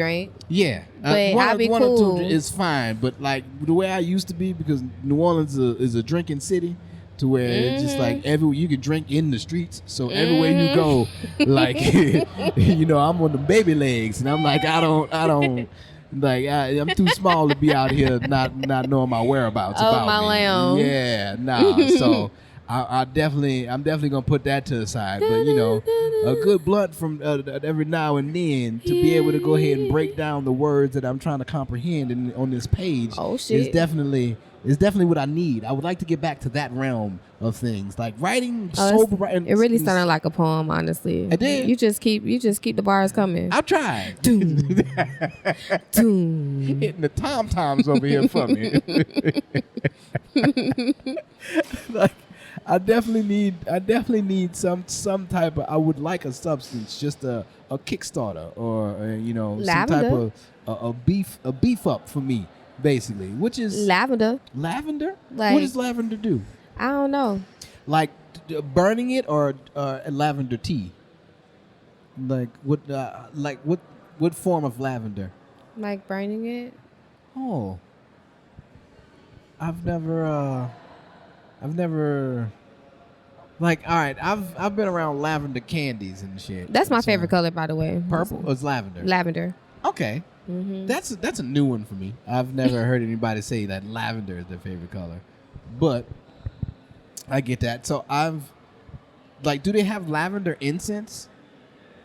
Yeah, but I'll be one cool. or two is fine. But like the way I used to be, because New Orleans is a drinking city, to where it's just like everywhere you can drink in the streets. So everywhere you go, like I'm on the baby legs, and I'm like I don't. Like I'm too small to be out here not knowing my whereabouts. Oh, my lamb. Yeah, nah. So I'm definitely gonna put that to the side. But a good blunt from every now and then to be able to go ahead and break down the words that I'm trying to comprehend on this page. Oh shit! Is definitely what I need. I would like to get back to that realm of things, like writing. It really sounded like a poem, honestly. I did. You just keep the bars coming. I've tried. Doom. Hitting the tom-toms over here for me. Like, I definitely need some type of. I would like a substance, just a Kickstarter or some type of a beef up for me, basically, which is lavender. Lavender? Like, what does lavender do? I don't know. Like burning it or lavender tea? Like what form of lavender? Like burning it. Oh, I've never. Like, all right, I've been around lavender candies and shit. That's my favorite color, by the way. Purple? Or it's lavender? Lavender. Okay. Mm-hmm. That's a new one for me. I've never heard anybody say that lavender is their favorite color. But I get that. So do they have lavender incense?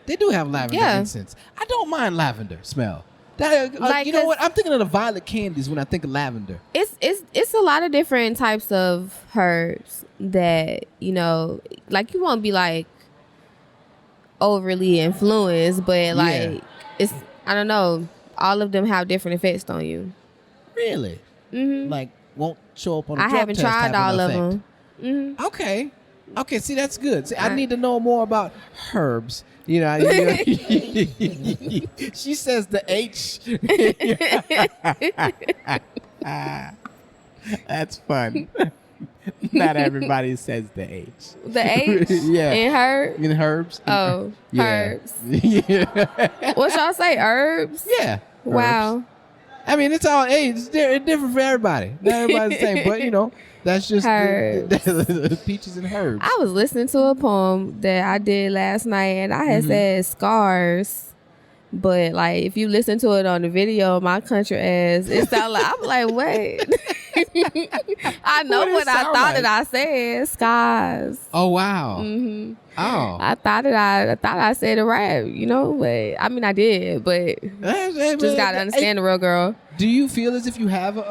They do have lavender incense. I don't mind lavender smell. That, you know what? I'm thinking of the violet candies when I think of lavender. It's a lot of different types of herbs that, like you won't be like overly influenced, but like it's, I don't know, all of them have different effects on you. Really? Mm-hmm. Like won't show up on a I drug haven't test tried type all of effect. them. Mm-hmm. Okay, see, that's good. See, I need to know more about herbs. She says the H. That's fun. Not everybody says the H. The H? Yeah. In herbs? In herbs? Oh, yeah. herbs. Yeah. What y'all say, herbs? Yeah. Wow. Herbs. I mean, it's all it's different for everybody. Not everybody's the same, but that's just the peaches and herbs. I was listening to a poem that I did last night, and I had said scars, but like if you listen to it on the video, my country ass, it sound like I'm like, wait. I know what I thought that I said, scars. Oh wow. Mm-hmm. Oh. I thought I said it right, but I mean I did, but just gotta understand the real girl. Do you feel as if you have an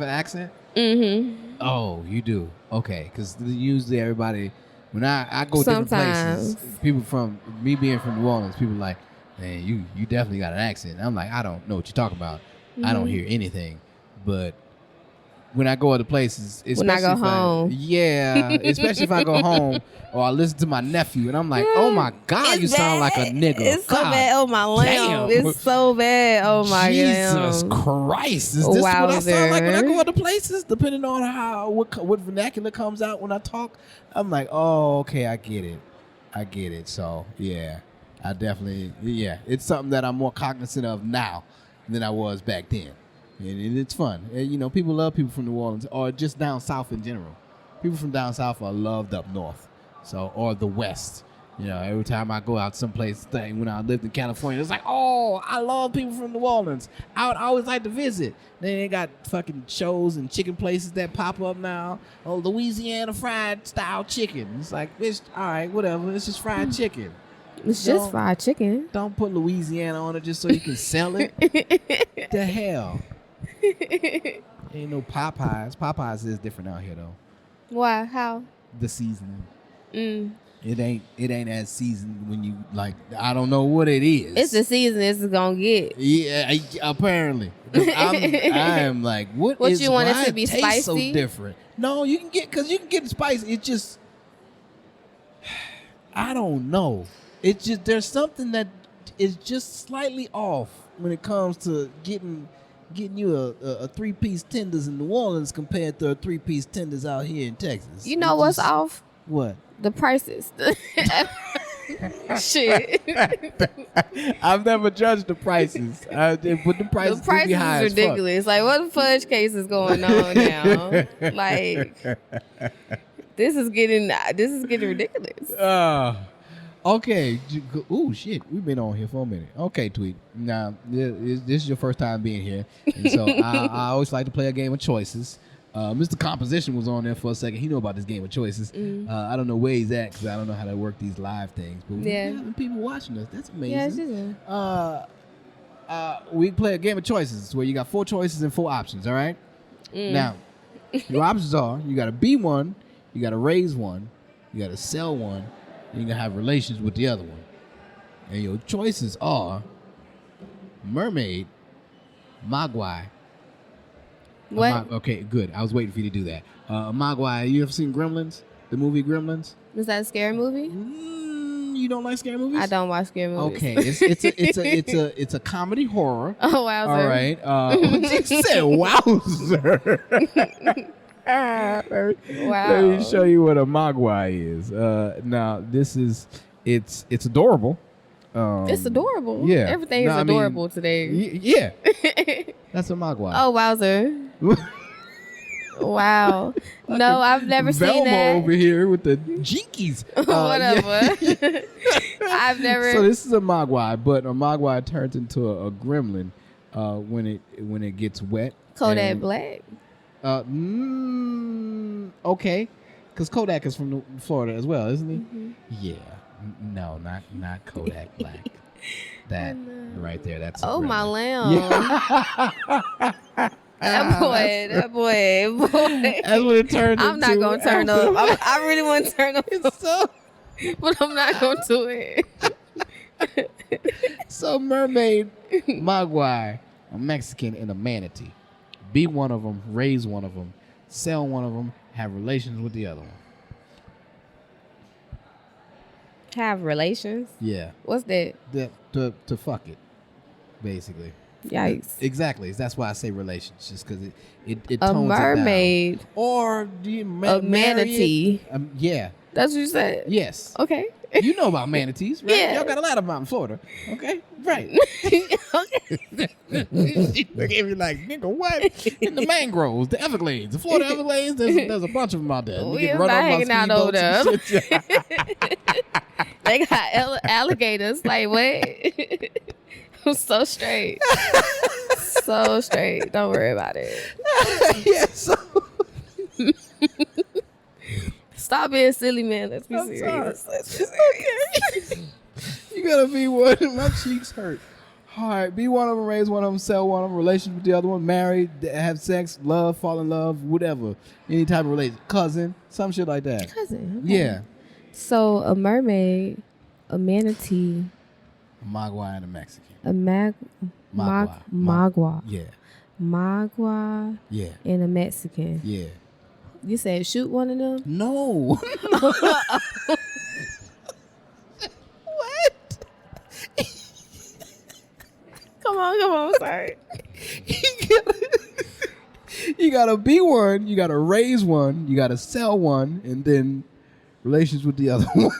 accent? Mm-hmm. Oh, you do. Okay, because usually everybody, when I go different places, people from me being from New Orleans, people are like, man, you definitely got an accent. I'm like, I don't know what you're talking about. I don't hear anything, but. When I go other places, especially when I go home, especially if I go home or I listen to my nephew and I'm like, oh my God, you sound like a nigga. It's so bad. Oh my lamb. It's so bad. Oh my Jesus Christ. Is this what I sound like when I go other places? Depending on what vernacular comes out when I talk, I'm like, oh, okay, I get it. So yeah, I definitely, it's something that I'm more cognizant of now than I was back then. And it's fun. And, people love people from New Orleans or just down south in general. People from down south are loved up north, or the west. Every time I go out someplace, when I lived in California, it's like, oh, I love people from New Orleans. I would always like to visit. Then they got fucking shows and chicken places that pop up now. Oh, Louisiana fried style chicken. It's like, bitch, all right, whatever. It's just fried chicken. It's just fried chicken. Don't put Louisiana on it just so you can sell it. The hell. Ain't no Popeyes. Popeyes is different out here though. Why? How? The seasoning. It ain't as seasoned when you like. I don't know what it is. It's the season it's gonna get. Yeah, apparently. I am like, what you want it to be spicy? So different. No, you can get it spicy. It just, I don't know. It's just there's something that is just slightly off when it comes to getting you a 3-piece tenders in New Orleans compared to a 3-piece tenders out here in Texas. You know what's off? What? The prices. Shit. I've never judged the prices. But the prices be high is ridiculous. Like, what fudge case is going on now? Like, this is getting ridiculous. Okay. Ooh, shit. We've been on here for a minute. Okay, Tweet. Now, this is your first time being here. And so I always like to play a game of choices. Mr. Composition was on there for a second. He knew about this game of choices. I don't know where he's at because I don't know how to work these live things. But we have people watching us. That's amazing. Yeah, we play a game of choices where you got 4 choices and 4 options, all right? Now, your options are you got to be one, you got to raise one, you got to sell one, and you're going to have relations with the other one. And your choices are mermaid, mogwai. What? Okay, good. I was waiting for you to do that. Mogwai, you ever seen Gremlins? The movie Gremlins? Is that a scary movie? You don't like scary movies? I don't watch scary movies. Okay, it's a comedy horror. Oh, wowzer. All right. She said wowzer. Let me show you what a mogwai is. Now it's adorable. It's adorable. Yeah. Everything is adorable today. Yeah. That's a mogwai. Oh, wowzer. Wow. No, I've never seen Velma that. over here with the jinkies. Whatever. I've never. So this is a mogwai, but a mogwai turns into a gremlin when it gets wet. Kodak Black. Okay, because Kodak is from Florida as well, isn't he? Mm-hmm. Yeah. No, not Kodak Black. That right there. That's Oh, my gremlin. lamb. That boy. That's what it turned I'm into. not gonna turn up. I really want to turn up, So, but I'm not gonna do it. so mermaid, mogwai, a Mexican, and a manatee. Be one of them, raise one of them, sell one of them, have relations with the other one. Have relations? Yeah. What's that? To fuck it, basically. Yikes. Exactly. That's why I say relations, just because it A tones mermaid. it down. Or do you A manatee. Yeah. That's what you said? Yes. Okay. You know about manatees, right? Yeah. Y'all got a lot of them out in Florida. Okay. Right. Okay. Look at me like, nigga, what? In the mangroves, the Everglades, the Florida Everglades, there's a bunch of them out there. You We get is run not over hanging by out over speedboats and shit. They got alligators. Like, what? I'm so straight. So straight. Don't worry about it. Yeah, so Stop being silly, man. Let's be serious. sorry. Let's be serious. you gotta be one. My cheeks hurt. All right, be one of them, raise one of them, sell one of them, relations with the other one, marry, have sex, love, fall in love, whatever. Any type of relation. Cousin, some shit like that. Cousin. Okay. Yeah. So a mermaid, a manatee, A mogwai and a Mexican. a Mogwai. magua, Yeah. magua, Yeah. and a Mexican. Yeah. You said shoot one of them? No. What? Come on. Sorry. You gotta be one, you gotta raise one, you gotta sell one, and then relations with the other one.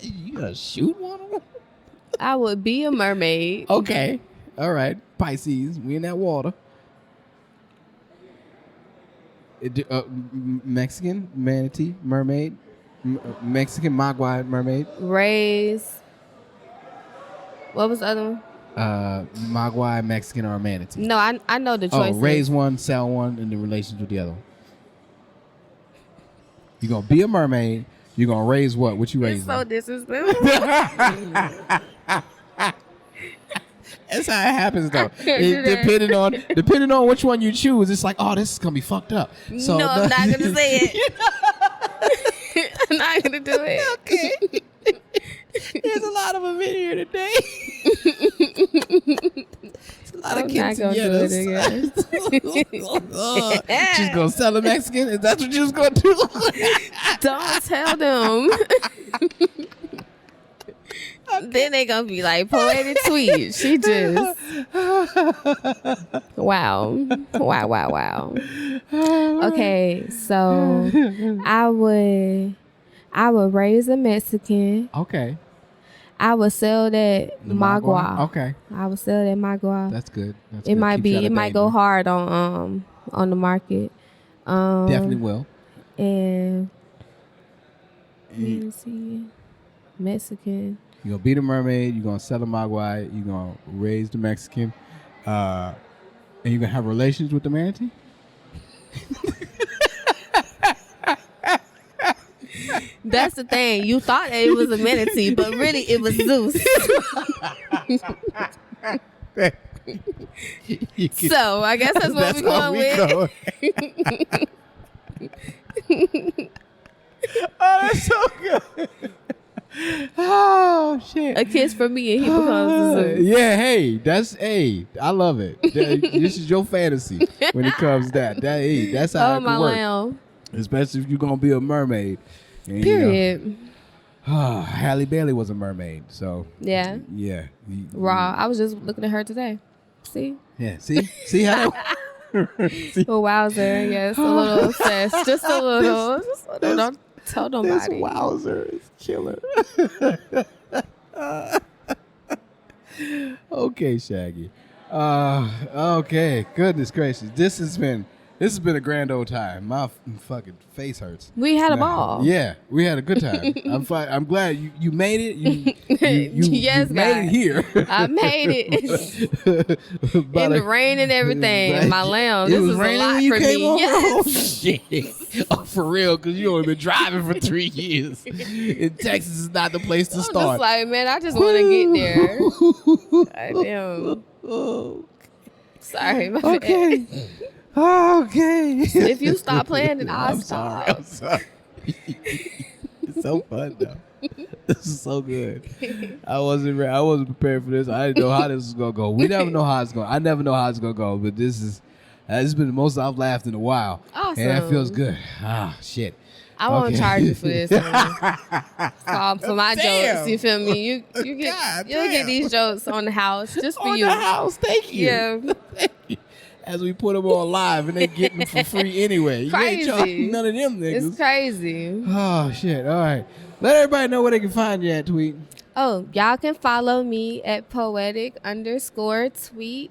You gotta shoot one of them? I would be a mermaid. Okay. All right. Pisces, we in that water. Mexican, manatee, mermaid, Mexican, mogwai, mermaid. Raise. What was the other one? Mogwai, Mexican, or manatee. No, I know the Oh, choices. raise one, sell one, and then relations with the other one. You're going to be a mermaid. You're going to raise what? What you It's raising? so disrespectful. That's how it happens, though. can't do that. Depending on which one you choose, it's like, oh, this is going to be fucked up. So, no, I'm not going to say it. I'm not going to do it. Okay. There's a lot of them in here today. There's a lot I'm of not gonna do it again. She's going to sell a Mexican? Is that what you was going to do? Don't tell them. Then they gonna be like, Poetic Tweet. She just wow. Okay, so I would raise a Mexican. Okay. I would sell that The magua. Okay. I would sell that magua. That's good. That's It good. might Keeps you out be. of It might go danger. hard on the market. Definitely will. And let me see, Mexican. You're going to be the mermaid. You're going to sell the mogwai. You're going to raise the Mexican. And you're going to have relations with the manatee? That's the thing. You thought that it was a manatee, but really it was Zeus. So I guess that's what we're going with. Oh, that's so good. Oh, shit. A kiss from me and he becomes Zeus. Yeah, hey, I love it. This is your fantasy when it comes to that. That's how Oh it my can work. lamb. Especially if you're gonna be a mermaid. And, Period. Halle Bailey was a mermaid, so Yeah. yeah. Raw. I was just looking at her today. See? Yeah. See how Wowzer, yes, a little obsessed. Just a little. Don't tell This nobody. wowzer is killer. Okay, Shaggy. Okay, goodness gracious. This has been a grand old time. My fucking face hurts. We had a ball. Yeah, we had a good time. I'm glad you made it. You Yes, you made it God. here. I made it in the rain and everything. Right. My lounge. It This was is a raining lot when you for came me. over? Yes. Oh, shit. Oh, for real, because you only been driving for 3 years. And Texas is not the place to I'm start. just like, man, I just want to get there. Goddamn. Oh, Sorry, my bad. okay. Okay. If you stop playing, then I'll I'm stop. sorry. I'm sorry. It's so fun though. This is so good. I wasn't prepared for this. I didn't know how this was gonna go. We never know how it's going. I never know how it's gonna go. But this has been the most I've laughed in a while. Awesome. And that feels good. Ah, shit. I won't Okay. charge you for this. For my Damn. jokes, you feel me? You get God you'll damn. get these jokes on the house just for On you. the house, thank you. Yeah, Thank you. As we put them on live and they get them for free anyway. You ain't Crazy. charging none of them niggas. it's crazy. Oh shit! All right, let everybody know where they can find you at Tweet. Oh, y'all can follow me at poetic_tweet.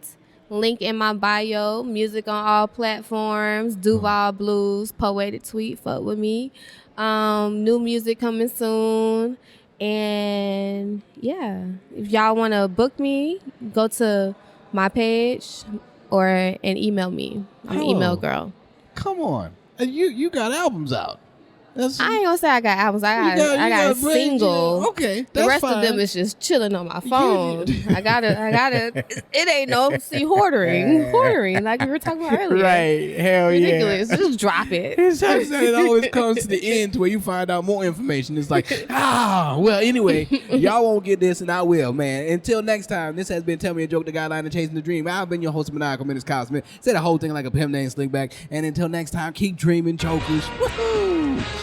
Link in my bio. Music on all platforms. Duval Blues, Poetic Tweet. Fuck with me. New music coming soon. And yeah, if y'all want to book me, go to my page or and email me. I'm an email Oh. girl. Come on, and you got albums out. That's, I ain't gonna say I got albums. I got a single. Okay, The that's rest fine. of them is just chilling on my phone. I gotta. It ain't no hoarding like we were talking about earlier. right. Hell Ridiculous. yeah. Just drop it. It's just that it always comes to the end to where you find out more information. It's like, well, anyway, y'all won't get this and I will, man. Until next time, this has been Tell Me a Joke, the guideline and chasing the dream. I've been your host, Maniacal, Menace, Said the whole thing like a pimp named Slickback. And until next time, keep dreaming, jokers. Woohoo!